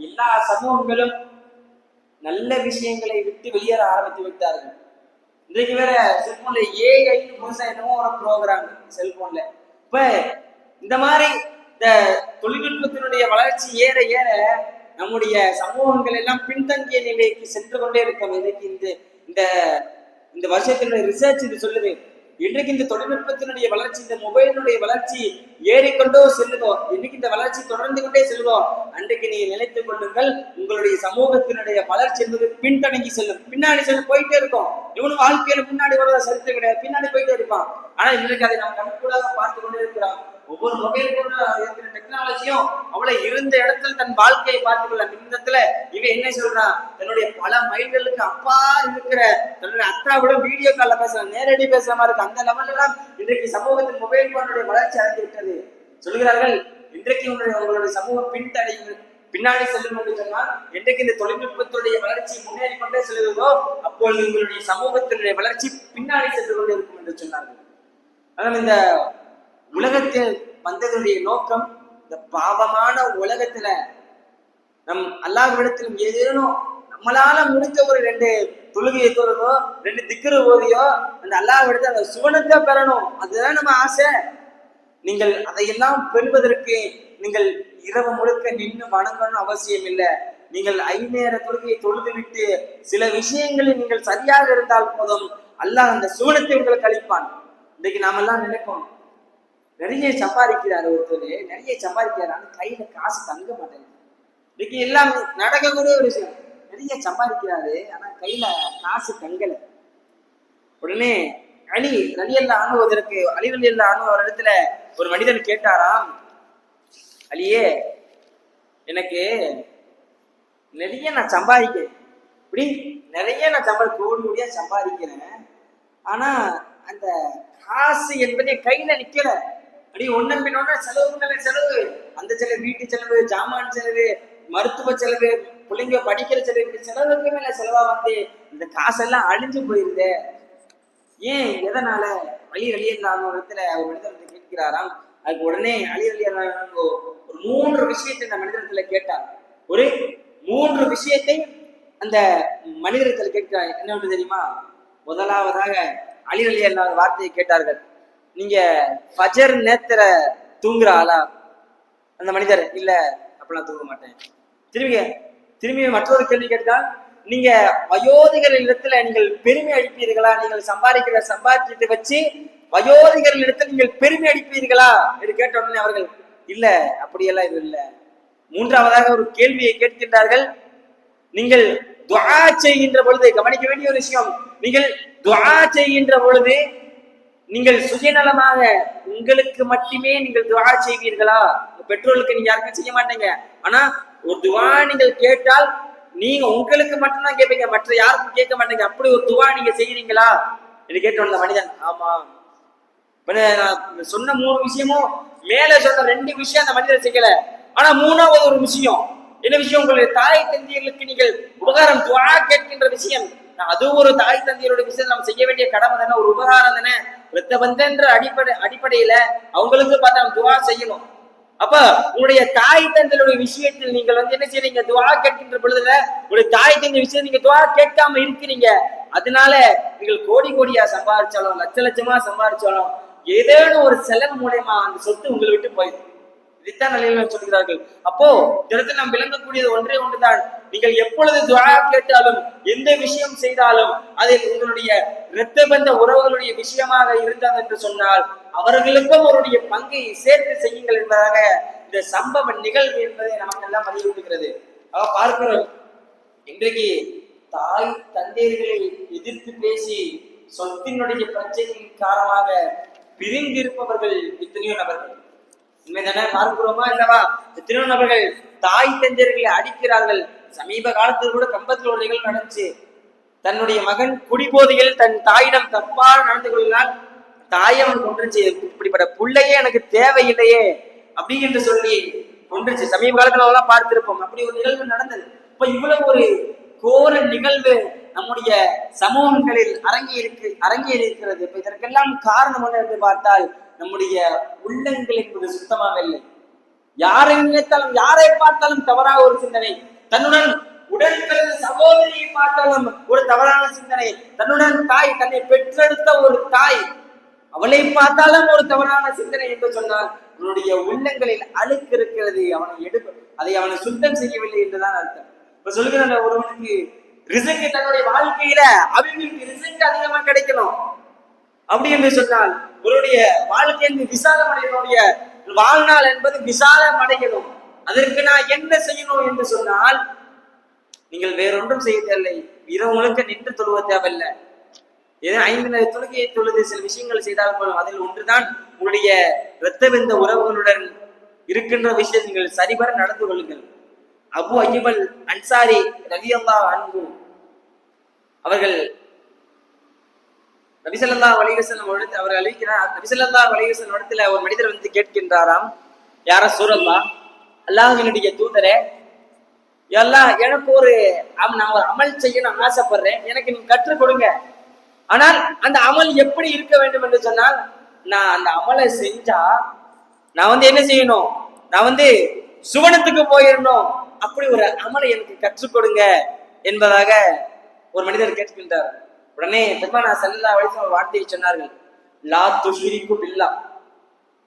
எல்லா சமூகங்களும் நல்ல விஷயங்களை விட்டு வெளியேற ஆரம்பித்து விட்டார்கள். இன்றைக்கு வேற செல்போன்ல ஏஐ என்னமோ ஒரு ப்ரோக்ராம் செல்போன்ல. இப்ப இந்த மாதிரி இந்த தொழில்நுட்பத்தினுடைய வளர்ச்சி ஏற ஏற நம்முடைய சமூகங்கள் எல்லாம் பின்தங்கிய நிலைக்கு சென்று கொண்டே இருக்கோம். இன்னைக்கு இந்த வருஷத்தினுடைய ரிசர்ச் இது சொல்லுது. இன்றைக்கு இந்த தொழில்நுட்பத்தினுடைய வளர்ச்சி, இந்த மொபைலினுடைய வளர்ச்சி ஏறிக்கொண்டோ செல்லுதோ, இன்னைக்கு இந்த வளர்ச்சி தொடர்ந்து கொண்டே செல்லுதோ, அன்றைக்கு நீங்க நினைத்துக் கொள்ளுங்கள், உங்களுடைய சமூகத்தினுடைய வளர்ச்சி என்பது பின்தங்கி செல்லும், பின்னாடி செல்லும், போயிட்டே இருக்கும். இவனும் வாழ்க்கையில முன்னாடி வர சரித்திரம் கிடையாது, பின்னாடி போயிட்டே இருப்பான். ஆனா இன்றைக்கு அதை நாம் கண்கூடாக பார்த்து கொண்டே இருக்கிறோம். ஒவ்வொரு மொபைல் போன்ற இருக்கிற டெக்னாலஜியும் அவளை இருந்த இடத்துல தன் வாழ்க்கையை பார்த்துக்கொள்ள. இந்த இடத்துல இவன் என்ன சொல்றான், தன்னுடைய பல மைல்களுக்கு அப்பா இருக்கிற தன்னுடைய அத்தாவோட வீடியோ கால்ல பேசுறான், நேரடி பேசுற மாதிரி இருக்கு. அந்த லெவல்ல தான் இன்றைக்கு சமூகத்தின் மொபைல் போனுடைய வளர்ச்சி அடைந்து விட்டது. சொல்கிறார்கள், இன்றைக்கு உங்களுடைய சமூகம் பின்னாடி செல்லும் என்று சொன்னால், இன்றைக்கு இந்த தொழில்நுட்பத்துடைய வளர்ச்சி முன்னேறி கொண்டே செல்கிறதோ அப்பொழுது உங்களுடைய சமூகத்தினுடைய வளர்ச்சி பின்னாடி சென்று கொண்டே இருக்கும் என்று சொன்னார்கள். ஆனால் இந்த உலகத்தில் வந்ததுடைய நோக்கம், இந்த பாவமான உலகத்துல நம் அல்லாஹ்விடத்திலும் ஏதேனும் நம்மளால முடிஞ்ச ஒரு 2 தொழுகையை தொழுதோ, 2 திக்ரு ஓதியோ அந்த அல்லாஹ்விடத்துல அந்த சுவனத்தை பெறணும். அதுதான் நம்ம ஆசை. நீங்கள் அதையெல்லாம் பெறுவதற்கு நீங்கள் இரவு முழுக்க நின்று வணங்கணும் அவசியம் இல்லை. நீங்கள் 5 நேர தொழுகையை தொழுது விட்டு சில விஷயங்களில் நீங்கள் சரியாக இருந்தால் போதும், அல்லாஹ் அந்த சுவனத்தை உங்களுக்கு அளிப்பான். இன்னைக்கு நாம எல்லாம் நினைப்போம், நிறைய சம்பாதிக்கிறாரு ஒருத்தர், நிறைய சம்பாதிக்கிறாரு, ஆனா கையில காசு தங்க மாட்டேங்குது. இன்னைக்கு எல்லாம் நடக்கக்கூடிய ஒரு விஷயம், நிறைய சம்பாதிக்கிறாரு ஆனா கையில காசு தங்கல. உடனே அலி ரலியல்லாஹு அன்ஹு அலி ரலியல்லாஹு அன்ஹு ஒரு இடத்துல ஒரு மனிதன் கேட்டாராம், அலியே, எனக்கு நிறைய நான் சம்பாதிக்கிறேன், இப்படி நிறைய நான் கோடி கோடியா சம்பாதிக்கிறேன், ஆனா அந்த காசு என்பதே கையில நிக்கல. அப்படி ஒன்னன் பின் ஒன்ன செலவு மேல செலவு, அந்த செலவு, வீட்டு செலவு, ஜாமான் செலவு, மருத்துவ செலவு, பிள்ளைங்க படிக்கிற செலவு, இப்படி செலவுக்கு மேல செலவா வந்து இந்த காசெல்லாம் அழிஞ்சு போயிருது. ஏன், எதனால? அலி ரலியல்லாஹு அன்ஹு இடத்துல ஒரு மனிதர் வந்து கேட்கிறாராம். அதுக்கு உடனே அலி ரலியல்லாஹு அன்ஹு ஒரு 3 விஷயத்தை அந்த மனிதத்துல கேட்டார். ஒரு 3 விஷயத்தை அந்த மனிதர்கள் கேட்கிறார். என்ன ஒன்று தெரியுமா? முதலாவதாக அலி ரலியல்லாஹு அன்ஹு வார்த்தையை கேட்டார்கள், நீங்க ஃபஜர் நேரத்துல தூங்குற ஆளா? அந்த மனிதர், இல்ல அப்படிலாம் தூங்க மாட்டேன். திரும்பி மற்றொரு கேள்வி கேட்டால், நீங்க வயோதிகர்கள் இடத்துல நீங்கள் பெருமை அளிப்பீர்களா? நீங்கள் சம்பாதிக்கிற சம்பாதிச்சத்தை வச்சு வயோதிகர்கள் இடத்துல நீங்கள் பெருமை அளிப்பீர்களா என்று கேட்ட உடனே அவர்கள், இல்ல அப்படியெல்லாம் இது இல்லை. மூன்றாவதாக ஒரு கேள்வியை கேட்கின்றார்கள், நீங்கள் துஆ செய்கின்ற பொழுது, கவனிக்க வேண்டிய ஒரு விஷயம், நீங்கள் துஆ செய்கின்ற பொழுது நீங்கள் சுயநலமாக உங்களுக்கு மட்டுமே நீங்கள் துஆ செய்வீர்களா? பெற்றோர்களுக்கு நீங்க யாருக்கும் செய்ய மாட்டீங்க, ஆனா ஒரு துஆ நீங்கள் கேட்டால் நீங்க உங்களுக்கு மட்டும்தான் கேட்பீங்க, மற்ற யாருக்கும் கேட்க மாட்டீங்க. அப்படி ஒரு துஆ நீங்க செய்யறீங்களா என்று கேட்ட மனிதன், ஆமா. சொன்ன 3 விஷயமும் மேல சொன்ன 2 விஷயம் அந்த மனிதர் செய்யல, ஆனா 3வது ஒரு விஷயம், என்ன விஷயம்? உங்களுடைய தாய் தந்தையர்களுக்கு நீங்கள் உபகாரம், துஆ கேட்கின்ற விஷயம், அது ஒரு தாய் தந்தையருடைய விஷயம் நம்ம செய்ய வேண்டிய கடமை தானே, ஒரு உபகாரம் தானே. இரத்த பந்தன்ற அடிப்படையில அவங்களுக்கு பார்த்தா துஆ செய்யணும். அப்ப உங்களுடைய தாய் தந்தையுடைய விஷயத்தில் நீங்கள் வந்து என்ன செய்றீங்க? துஆ கேட்கின்ற பொழுதுல உங்களுடைய தாய் தந்தை விஷயம் நீங்க துஆ கேட்காம இருக்கிறீங்க. அதனால நீங்கள் கோடி கோடியா சம்பாதிச்சாலும், லட்ச லட்சமா சம்பாதிச்சாலும், ஏதேனும் ஒரு செலவு மூலமா அந்த சொத்து உங்களை விட்டு போயிடும். இதைத்தான் நிலையில் சொல்கிறார்கள். அப்போ இதற்கு நாம் விளங்கக்கூடியது ஒன்றே ஒன்றுதான், நீங்கள் எப்பொழுது துஆ கேட்டாலும், எந்த விஷயம் செய்தாலும், அதில் உங்களுடைய இரத்த பந்த உறவுகளுடைய விஷயமாக இருந்தது என்று சொன்னால் அவர்களுக்கும் அவருடைய பங்கை சேர்த்து செய்யுங்கள் என்பதாக இந்த சம்பவ நிகழ்வு என்பதை நமக்கு எல்லாம் வலியுறுத்துகிறது. பார்க்கிறோம், இன்றைக்கு தாய் தந்தையர்களை எதிர்த்து பேசி சொத்தினுடைய பிரச்சனையின் காரணமாக பிரிந்திருப்பவர்கள் எத்தனையோ நபர்கள். உண்மைதானே? பார்க்கிறோமா இல்லவா? எத்தனையோ நபர்கள் தாய் தந்தையர்களை அடிக்கிறார்கள். சமீப காலத்தில் கூட கம்பத்தில் ஒரு நிகழ்வு நடந்துச்சு. தன்னுடைய மகன் குடிபோதையில் தன் தாயிடம் தப்பாக நடந்து கொள்ளால் தாயை அவன் கொன்றுச்சு. இப்படிப்பட்ட பிள்ளையே எனக்கு தேவையில்லையே அப்படி என்று சொல்லி கொன்றுச்சு. சமீப காலத்துல எல்லாம் பார்த்திருப்போம். அப்படி ஒரு நிகழ்வு நடந்தது. இப்ப இவ்வளவு ஒரு கோர நிகழ்வு நம்முடைய சமூகங்களில் அரங்கேறி இருக்கிறது. இப்ப இதற்கெல்லாம் காரணம் என்ன என்று பார்த்தால், நம்முடைய உள்ளங்கள் என்பது சுத்தமாக இல்லை. யாரை நினைத்தாலும், யாரை பார்த்தாலும் தவறாக ஒரு சிந்தனை, தன்னுடன் உடன் பிறந்த சகோதரியை பார்த்தாலும் ஒரு தவறான சிந்தனை, தன்னுடன் தாய், தன்னை பெற்றெடுத்த ஒரு தாய், அவளை பார்த்தாலும் ஒரு தவறான சிந்தனை என்று சொன்னால் அவனுடைய உள்ளங்களில் அழுக்கு இருக்கிறது. அதை அவனை சுத்தம் செய்யவில்லை என்றுதான் அர்த்தம். இப்ப சொல்லுகிற ஒருவனுக்கு ரிசக்கு, தன்னுடைய வாழ்க்கையில அவங்களுக்கு ரிசக்கு அதிகமா கிடைக்கணும் அப்படி என்று சொன்னால், அவருடைய வாழ்க்கை விசாலம் அடையனுடைய வாழ்நாள் என்பது விசாலம் அடையணும். அதற்கு நான் என்ன செய்யணும் என்று சொன்னால், நீங்கள் வேறொன்றும் செய்ய தேவையில்லை. இரவு முழுக்க நின்று தொழுவ தேவையில்லை. ஏதோ 5 நேர தொழுகையை தொழுது சில விஷயங்கள் செய்தால் போலும். அதில் ஒன்றுதான் உங்களுடைய இரத்த பந்த உறவுகளுடன் இருக்கின்ற விஷயம் நீங்கள் சரிவர நடந்து கொள்ளுங்கள். அபு அய்யூப் அல் அன்சாரி ரலியல்லாஹு அன்ஹு அவர்கள் நபி ஸல்லல்லாஹு அலைஹி வஸல்லம் அவர் அறிவிக்கிறார். நபி ஸல்லல்லாஹு அலைஹி வஸல்லம் இடத்துல ஒரு மனிதர் வந்து கேட்கின்றாராம், யா ரசூலல்லாஹ், அல்லாஹ்வினுடைய தூதரே, அல்லாஹ், எனக்கு நான் ஒரு அமல் செய்யணும் ஆசைப்படுறேன், எனக்கு நீங்க கற்றுக் கொடுங்க. ஆனால் அந்த அமல் எப்படி இருக்க வேண்டும் என்று சொன்னால், நான் அந்த அமலை செஞ்சா நான் வந்து என்ன செய்யணும்? நான் வந்து சுவனத்துக்கு போயிடணும். அப்படி ஒரு அமலை எனக்கு கற்றுக் கொடுங்க என்பதாக ஒரு மனிதர் கேட்கின்றார். உடனே பெருமானார் ஸல்லல்லாஹு அலைஹி வஸல்லம் வார்த்தையை சொன்னார்கள், லா துஷ்ரிகு பில்லாஹ்,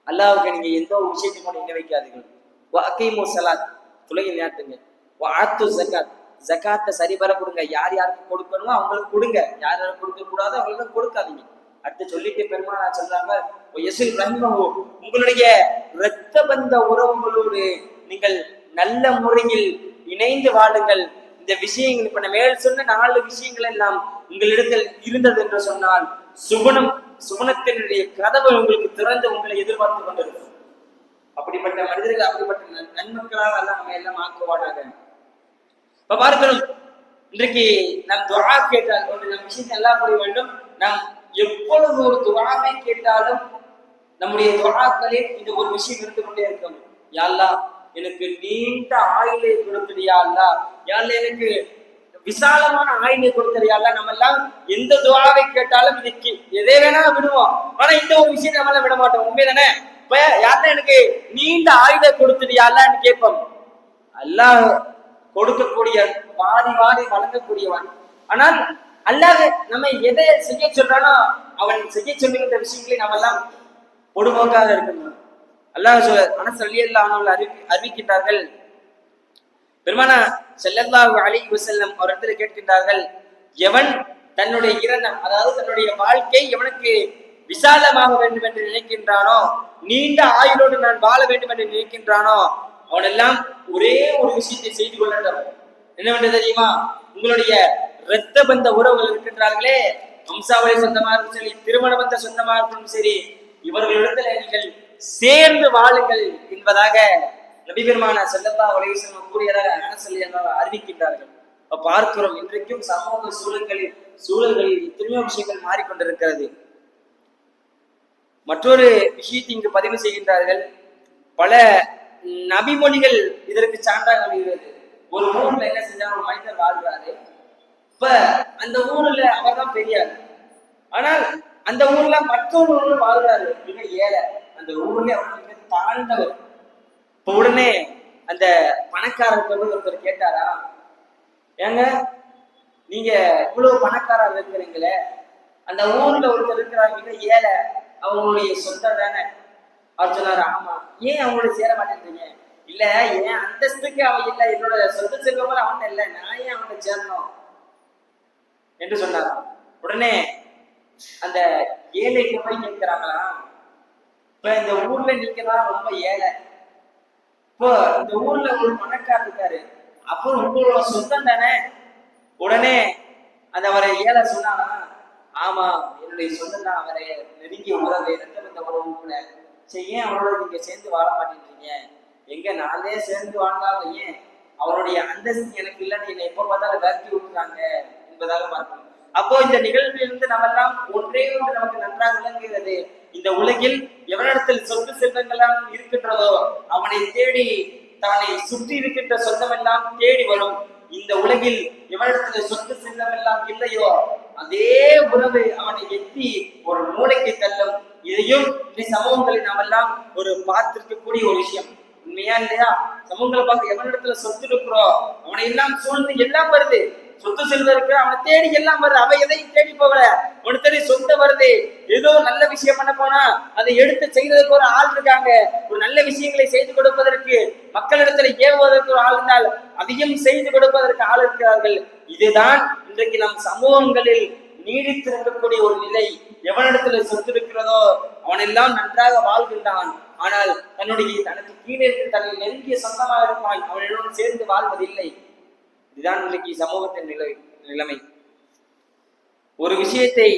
அல்லாஹ்வுக்கு நீங்க எந்த ஒரு விஷயத்தையும் கூட இணை வைக்காதீர்கள். வஅகீமு ஸலாத், தொழுகை நிறுத்துங்க. வஆத்து ஸகாத், ஜகாத்தை சரிபர கொடுங்க. யார் யாருக்கு கொடுக்கணுமோ அவங்களுக்கு கொடுங்க, யார் யாருக்கு கொடுக்க கூடாதோ அவங்களுக்கு கொடுக்காதீங்க. அடுத்து சொல்லிட்டு பெருமானா சொல்றாங்க, யஸில் ரஹிமஹு, உங்களுடைய இரத்த பந்த உறவுகளோடு நீங்கள் நல்ல முறையில் இணைந்து வாழுங்கள். இந்த விஷயங்கள் இப்ப நான் மேல் சொன்ன 4 விஷயங்கள் எல்லாம் உங்களிடத்தில் இருந்தது என்று சொன்னால் சுகுணத்தினுடைய கதவை உங்களுக்கு திறந்து உங்களை எதிர்பார்த்து கொண்டிருக்கும். அப்படிப்பட்ட மனிதர்கள், அப்படிப்பட்ட நன்மக்களாக எல்லாம் நம்ம எல்லாம் ஆக்குவானாக. இப்ப பார்க்கிறோம், இன்றைக்கு நாம் துஆ கேட்டால் ஒன்று நம் விஷயத்தை எல்லாம் புரிய வேண்டும். நாம் எப்பொழுது ஒரு துஆவை கேட்டாலும் நம்முடைய துஆக்களில் இந்த ஒரு விஷயம் இருந்து கொண்டே இருக்கும். யா அல்லாஹ், எனக்கு நீண்ட ஆயுளை கொடுத்துறியா அல்லாஹ், யா அல்லாஹ் எனக்கு விசாலமான ஆயுளை கொடுத்துறியா அல்லாஹ். நம்ம எல்லாம் எந்த துஆவை கேட்டாலும் இதுக்கு எதை வேணா விடுவோம், ஆனா இந்த ஒரு விஷயம் நம்மளால விட மாட்டோம். உண்மைதானே? இப்ப யாருன்னா எனக்கு நீண்ட ஆயுளை கொடுத்துறியா அல்லாஹ்னு கேட்போம். அல்லாஹ் கொடுக்கக்கூடிய வாரி வாரி வழங்கக்கூடியவன். ஆனால் அல்லாஹ் நம்ம எதை செய்ய சொல்றானோ அவன் செய்ய சொல்லுகின்ற விஷயங்களை நம்ம எல்லாம் பொடுபோக்காக இருக்கணும். அல்லாஹ் அனஸ் ரலியல்லாஹு அன்ஹு அறிவிக்கின்றார்கள், பெருமானா ஸல்லல்லாஹு அலைஹி வஸல்லம் அவரிடத்தில் கேட்கின்றார்கள், எவன் தன்னுடைய இரணம், அதாவது தன்னுடைய வாழ்க்கை எவனுக்கு விசாலமாக வேண்டும் என்று நினைக்கின்றானோ, நீண்ட ஆயுளோடு நான் வாழ வேண்டும் என்று நினைக்கின்றானோ, அவனெல்லாம் ஒரே ஒரு விஷயத்தை செய்து கொள்ளட்டும். என்னவென்று தெரியுமா? உங்களுடைய இரத்த பந்த உறவுகள் இருக்கின்றார்களே, வம்சாவளி சொந்தமா இருக்கும் சரி, திருமண பந்த சொந்தமா இருக்கும் சரி, இவர்களிடத்தில் நீங்கள் சேர்ந்து வாழுங்கள் என்பதாக நபி பெருமானார் ஸல்லல்லாஹு அலைஹி வஸல்லம் கூறியதாக அனஸ் ரலியல்லாஹு அன்ஹு அறிவிக்கின்றார்கள். பார்க்கிறோம், இன்றைக்கும் சமூக சூழல்களில் எத்தனையோ விஷயங்கள் மாறிக்கொண்டிருக்கிறது. மற்றொரு விஷயத்தை இங்கு பதிவு செய்கின்றார்கள். பல நபிமொழிகள் இதற்கு சான்றாக அமைகிறது. ஒரு ஊர்ல என்ன செஞ்சாங்க, ஒரு மனிதர் வாழ்றாரு. இப்ப அந்த ஊர்ல அவர் தான் பெரியார், ஆனால் அந்த ஊர்ல மற்றொரு ஊர்ல வாழ்றாரு, மிக ஏழை. அந்த ஊர்ல அவர் மிக தாழ்ந்தவர். இப்ப உடனே அந்த பணக்காரர்கிட்ட ஒருத்தர் கேட்டாரா, ஏங்க நீங்க இவ்வளவு பணக்காரர் இருக்கிறீங்களே, அந்த ஊர்ல ஒருத்தர் இருக்கிறார் மிக ஏழை, அவங்களுடைய சொந்தம் தானே? அவர் சொன்னாரு, ஆமா. ஏன் அவங்களோட சேர மாட்டேன்றீங்க? இல்ல, ஏன் அந்தஸ்துக்கு அவன் இல்ல, என்னோட சொந்த செல்வம் அவன் இல்ல, நான் ஏன் அவனை சேரணும் என்று சொன்னாராம். உடனே அந்த ஏழைக்கு போய் கேட்கிறாங்களா, இப்ப இந்த ஊர்ல நீங்க தான் ரொம்ப ஏழை, இப்போ இந்த ஊர்ல ஒரு பணக்காரர் இருக்காரு, அப்புறம் உங்களோட சொந்தம் தானே? உடனே அந்த அவரை ஏழை சொன்னாரா, ஆமா என்னுடைய சொந்தம் தான், அவரை நெருங்கிய உறவு, ரத்த பந்த உறவு கூட. சரி, ஏன் அவரோட நீங்க சேர்ந்து வாழ மாட்டேன்றீங்க? எங்க நானே சேர்ந்து வாழ்ந்தாலும் ஏன் அவருடைய அந்தஸ்து எனக்கு இல்லைன்னு என்னை எப்ப பார்த்தாலும் விரட்டி விட்டுறாங்க என்பதாக பார்க்கணும். அப்போ இந்த நிகழ்விலிருந்து நம்ம எல்லாம் ஒன்றே ஒன்று நமக்கு நன்றாக விளங்குகிறது. இந்த உலகில் எவனிடத்தில் சொத்து செல்வங்கள்லாம் இருக்கின்றதோ அவனை தேடி தன்னை சுற்றி இருக்கின்ற சொந்தம் எல்லாம் தேடி வரும். இந்த உலகில் எவனிடத்தில் சொத்து செல்வம் எல்லாம் இல்லையோ அதே உறவு அவனை எத்தி ஒரு மூளைக்கு தள்ளும். இதையும் இந்த சமூகங்களில் நாம் எல்லாம் ஒரு பார்த்திருக்கக்கூடிய ஒரு விஷயம். உண்மையா இல்லையா? சமூகங்களை பார்க்க எவனிடத்துல சொத்து இருக்கிறோம் அவனை எல்லாம் சூழ்ந்து எல்லாம் வருது, சொத்து செல்வம் இருக்கிற அவனை தேடி எல்லாம் வருது. அவ எதையும் தேடி போகல, அவனை தேடி சொந்த வருது. ஏதோ நல்ல விஷயம் பண்ண போனா அதை எடுத்து செய்வதற்கு ஒரு ஆள் இருக்காங்க. ஒரு நல்ல விஷயங்களை செய்து கொடுப்பதற்கு, மக்களிடத்துல ஏவுவதற்கு ஒரு ஆள் இருந்தால் அதையும் செய்து கொடுப்பதற்கு ஆள் இருக்கிறார்கள். இதுதான் இன்றைக்கு நம் சமூகங்களில் நீடித்திருக்கக்கூடிய ஒரு நிலை. எவனிடத்துல சொத்து இருக்கிறதோ அவனெல்லாம் நன்றாக வாழ்கின்றான், ஆனால் தனக்கு கீழே தன்னை நெருங்கிய சொந்தமாக இருப்பான், அவனிடம் சேர்ந்து வாழ்வதில்லை. இதுதான் இன்னைக்கு சமூகத்தின் நிலைமை. ஒரு விஷயத்தை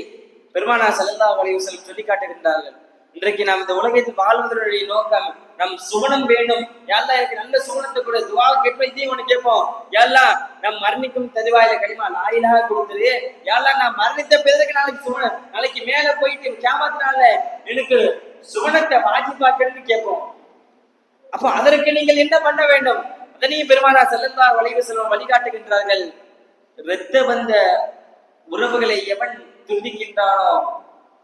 பெருமானார் ஸல்லல்லாஹு அலைஹி வஸல்லம் சொல்லி காட்டுகின்றார்கள். இன்றைக்கு நாம் இந்த உலகத்தில் வாழ்வதனுடைய நோக்கம் நம் சுகுணம் வேண்டும். யாரெல்லாம் எனக்கு நல்ல சுகுணத்தை கூட துவா கேட்போம். இதையும் ஒண்ணு கேட்போம், யாரெல்லாம் நம் மரணிக்கும் தருவாயில கனிமா லாயிலாக கொடுத்தது, யாரெல்லாம் நான் மரணித்த பிறகு நாளைக்கு சுகுணம், நாளைக்கு மேல போயிட்டு கியாமத்தினால எனக்கு சுகுணத்தை வாஜிபாக்கணும்னு கேட்போம். அப்போ அதற்கு நீங்கள் என்ன பண்ண வேண்டும்? அதனையும் பெருமானார் ஸல்லல்லாஹு அலைஹி வஸல்லம் வழிகாட்டுகின்றார்கள். இரத்த பந்த உறவுகளை எவன் துண்டிக்கின்றானோ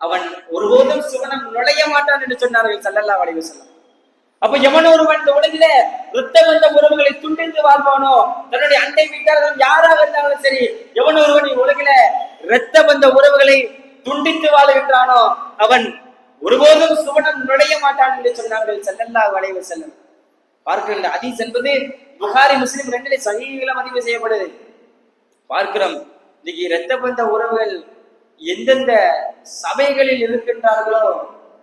அவன் ஒருபோதும் சுவனம் நுழைய மாட்டான் என்று சொன்னார்கள் ஸல்லல்லாஹு அலைஹி வஸல்லம். அப்ப எவன் ஒருவன் இந்த உலகில இரத்த பந்த உறவுகளை துண்டித்து வாழ்வானோ, தன்னுடைய அண்டை வீட்டார்கள் யாராக இருந்தாலும் சரி, எவன் ஒருவன் உலகில இரத்த பந்த உறவுகளை துண்டித்து வாழ்கின்றானோ அவன் ஒருபோதும் சுவனம் நுழைய மாட்டான் என்று சொன்னார்கள் ஸல்லல்லாஹு அலைஹி வஸல்லம். பார்க்கின்ற ஹதீஸ் என்பது புகாரி முஸ்லிம் ரெண்டிலே சஹீஹில பதிவு செய்யப்படுது. பார்க்கிறோம், இன்னைக்கு இரத்த பந்த உறவுகள் எந்தெந்த சபைகளில் இருக்கின்றார்களோ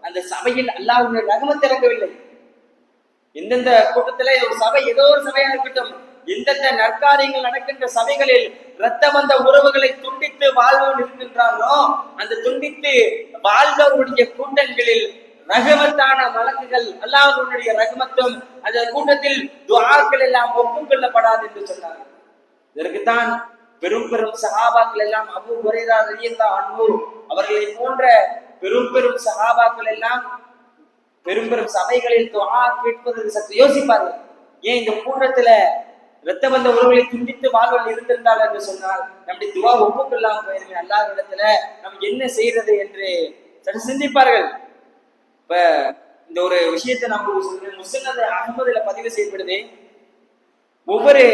அந்த சபையில் அல்லாஹ்வுடைய ரஹ்மத் இறங்கவில்லை. எந்தெந்த கூட்டத்திலே ஒரு சபை, ஏதோ ஒரு சபையா இருக்கட்டும், எந்தெந்த நற்காரியங்கள் நடக்கின்ற சபைகளில் இரத்த பந்த உறவுகளை துண்டித்து வாழ்வோர் இருக்கின்றார்களோ அந்த துண்டித்து வாழ்வருடைய கூட்டங்களில் ரஹமத்தான வழக்குகள், அல்லாஹ்வுடைய ரஹமத்தும் அந்த கூட்டத்தில் துஆக்கள் எல்லாம் ஒப்புக்கொள்ளப்படாது என்று சொன்னார்கள். இதற்குத்தான் பெரும் பெரும் சஹாபாக்கள் எல்லாம், அபூ ஹுரைரா ரலியல்லாஹு அன்ஹு அவர்களை போன்ற பெரும் பெரும் சஹாபாக்கள் எல்லாம் பெரும் பெரும் சபைகளில் துஆ கேட்பதற்கு சற்று யோசிப்பார்கள். ஏன் இந்த கூட்டத்துல இரத்த பந்த உறவுகளை துண்டித்து வாழ்வல் இருந்திருந்தால் என்று சொன்னால் நம்முடைய துஆ ஒப்புக்கொள்ளாமல் போயிருமே, அல்லாஹ் இடத்துல நம்ம என்ன செய்யறது என்று சற்று சிந்திப்பார்கள். இப்ப இந்த ஒரு விஷயத்தை நம்ம முஸ்னத் அஹ்மதுல பதிவு செய்யப்படுது. ஒவ்வொரு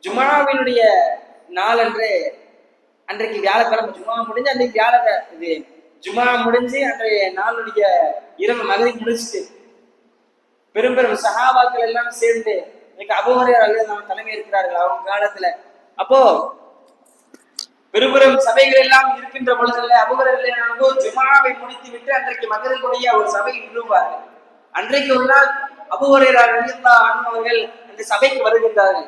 ஜும்ஆவினுடைய நாளன்று, அன்றைக்கு வியாழக்கிழமை ஜும்ஆ முடிஞ்சு, அன்றைக்கு இது ஜும்ஆ முடிஞ்சு அன்றைய நாளுடைய இரவு மகரிப் முடிச்சுட்டு பெரும் பெரும் சஹாபாக்கள் எல்லாம் சேர்ந்து, இன்னைக்கு அபூ ஹுரைரா ரலியல்லாஹு தலைமை இருக்கிறார்கள் அவங்க காலத்துல. அப்போ பெரும் பெரும் சபைகள் எல்லாம் இருக்கின்ற பொழுதுல அபூ ஹுரைரா ரலியல்லாஹு அன்ஹு ஜும்ஆவை முடித்து விட்டு அன்றைக்கு மகரிபுடைய ஒரு சபையில் நிறுவார்கள். அன்றைக்கு ஒரு நாள் அபூ ஹுரைரா ரலியல்லாஹு அன்ஹு அவர்கள் அந்த சபைக்கு வருகின்றார்கள்.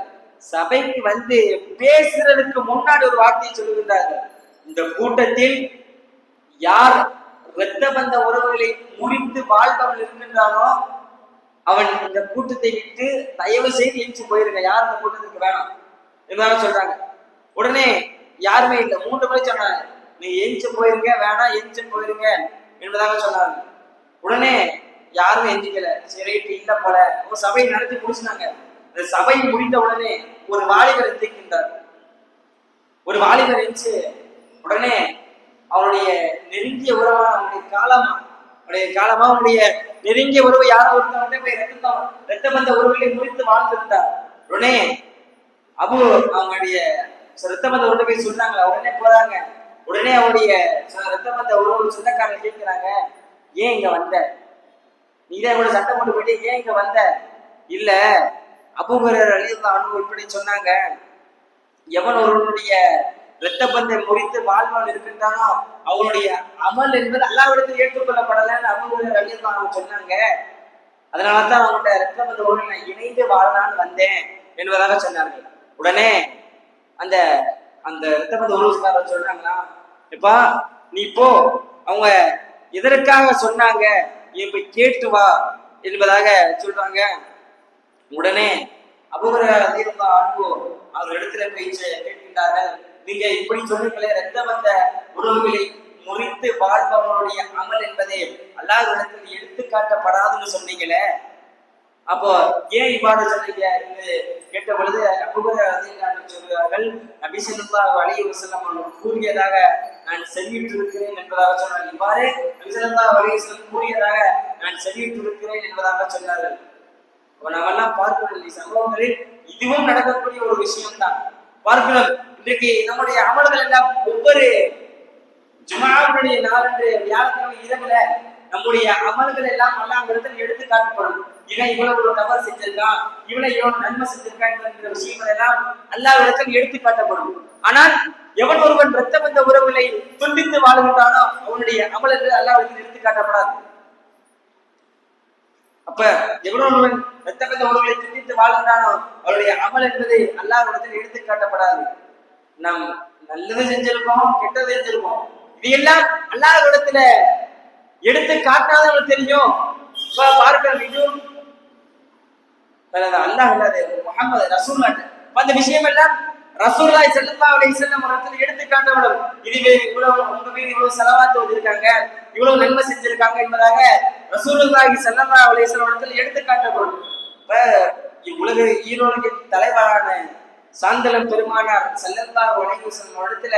சபைக்கு வந்து பேசுறதுக்கு முன்னாடி ஒரு வார்த்தையை சொல்லுகின்றார்கள். இந்த கூட்டத்தில் யார் இரத்த பந்த உறவுகளை முறித்து வாழ்பவன் இருக்கின்றானோ அவன் இந்த கூட்டத்தை விட்டு தயவு செய்து எஞ்சி போயிருங்க, யார் இந்த கூட்டத்துக்கு வேணாம் என்பதாக சொல்றாங்க. உடனே யாருமே இல்லை, 3 முறை சொன்னாங்க, நீ எஞ்சி போயிருங்க, வேணாம் எஞ்சி போயிருங்க என்பதாக சொன்னாங்க. உடனே யாருமே எஞ்சிக்கல. சரி இல்ல போல ஒரு சபையை நடத்தி முடிச்சுனாங்க. அந்த சபை முடிந்த உடனே ஒரு வாலிபர் எந்திருக்கின்றார். ஒரு வாலிபர் எஞ்சி உடனே அவருடைய நெருங்கிய உறவான அவருடைய காலமா அவருடைய நெருங்கிய உறவு யாரோ ஒருத்தவங்க போய் இரத்த பந்த உறவுகளை முறித்து வாழ்ந்திருந்தார். உடனே அவங்களுடைய இரத்த பந்த உறவு போய் சொன்னாங்க. உடனே போறாங்க. உடனே அவருடைய இரத்த பந்த உறவு சொந்தக்காரங்க கேட்கிறாங்க, ஏன் இங்க வந்த? நீதான் கூட சட்டம் போட்டு போயிட்டு ஏன் இங்க வந்த? இல்ல, அபூ ஹுரைரா ரலியல்லாஹு அன்ஹு இப்படி சொன்னாங்க, எவன் ஒருவனுடைய இரத்த பந்தை முறித்து வாழ்வான் இருக்கின்றானோ அவனுடைய அமல் என்பது அல்லாஹ்விடத்தில் ஏற்றுக்கொள்ளப்படலன்னு அபூ ஹுரைரா ரலியல்லாஹு அன்ஹு சொன்னாங்க. அதனாலதான் அவங்கள்ட்ட இரத்த பந்த உறவுகளை நான் இணைந்து வாழலான்னு வந்தேன் என்பதாக சொன்னார்கள். உடனே அந்த அந்த இரத்த பந்த உறவுக்காரர் சொன்னாங்களா, இப்பா நீ போ, அவங்க எதற்காக சொன்னாங்க இப்ப கேட்டு வா என்பதாக சொல்றாங்க. உடனே அபூ ஹுரைரா ரலியல்லாஹு அன்ஹு அவர் இடத்துல போய் கேட்கின்றார்கள், நீங்க இப்படி சொன்னீங்களே, இரத்த பந்த உறவுகளை முறித்து வாழ்பவனுடைய அமல் என்பதே அல்லாஹ்விடத்தில் எடுத்து காட்டப்படாதுன்னு சொன்னீங்களே, அப்போ ஏன் இவ்வாறு சொன்னீங்க என்று கேட்ட பொழுது அபூ ஹுரைரா ரலியல்லாஹு அன்ஹு சொல்கிறார்கள், நபி ஸல்லல்லாஹு அலைஹி வஸல்லம் அவர்கள் கூறியதாக நான் செவியிட்டிருக்கிறேன் என்பதாக சொன்னார்கள். இவ்வாறு நபி ஸல்லல்லாஹு அலைஹி வஸல்லம் கூறியதாக நான் செவியிட்டிருக்கிறேன் என்பதாக சொன்னார்கள். நாமெல்லாம் பார்க்கக்கூடிய சம்பவங்களில் இதுவும் நடக்கக்கூடிய ஒரு விஷயம் தான் பார்க்கிறோம். இன்றைக்கு நம்முடைய அமல்கள் எல்லாம் ஒவ்வொரு ஜும்ஆவுடைய நாளன்று வியாழக்கிழமை இரவுல நம்முடைய அமல்கள் எல்லாம் அல்லாஹ்விடத்தில் எடுத்து காட்டப்படும். இவன் இவ்வளவு தவறு செஞ்சிருக்கான், இவனை இவ்வளவு நன்மை செஞ்சிருக்கான் என்கிற விஷயங்கள் எல்லாம் அல்லாஹ்விடத்தில் எடுத்து காட்டப்படும். ஆனால் எவன் ஒருவன் இரத்த பந்த உறவுகளை துண்டித்து வாழ்கின்றானோ அவனுடைய அமல்கள் அல்லாஹ்விடத்தில் எடுத்து காட்டப்படாது. அப்ப எவனொருவன் இரத்த பந்த உறவுகளை துண்டித்து வாழ்கின்றானோ அவருடைய அமல் என்பது அல்லாஹ்விடத்தில் எடுத்து காட்டப்படாது. நாம் நல்லது செஞ்சிருக்கோம், கெட்டது செஞ்சிருக்கோம், இதையெல்லாம் அல்லாஹ்விடத்துல எடுத்து காட்டாதவங்களுக்கு தெரியும். பார்க்கிறோம், இதுவும் அல்லாஹ் இல்லாத முஹம்மது ரசூலுல்லாஹ் அந்த விஷயம் எல்லாம் ரசூலுல்லாஹி ஸல்லல்லாஹு அலைஹி வஸல்லம் அவர்கள் எடுத்து காட்டப்படும். இதுவே இவ்வளவு உங்க மீது இவ்வளவு ஸலவாத் ஓதிருக்காங்க, இவ்வளவு நன்மை செஞ்சிருக்காங்க என்பதாக ரசூலுல்லாஹி ஸல்லல்லாஹு அலைஹி வஸல்லம் அவர்கள் எடுத்து காட்டப்படும். இவ்வுலக ஈரோலகின் தலைவரான சாந்தலம் பெருமானார் ஸல்லல்லாஹு அலைஹி வஸல்லம் இடத்துல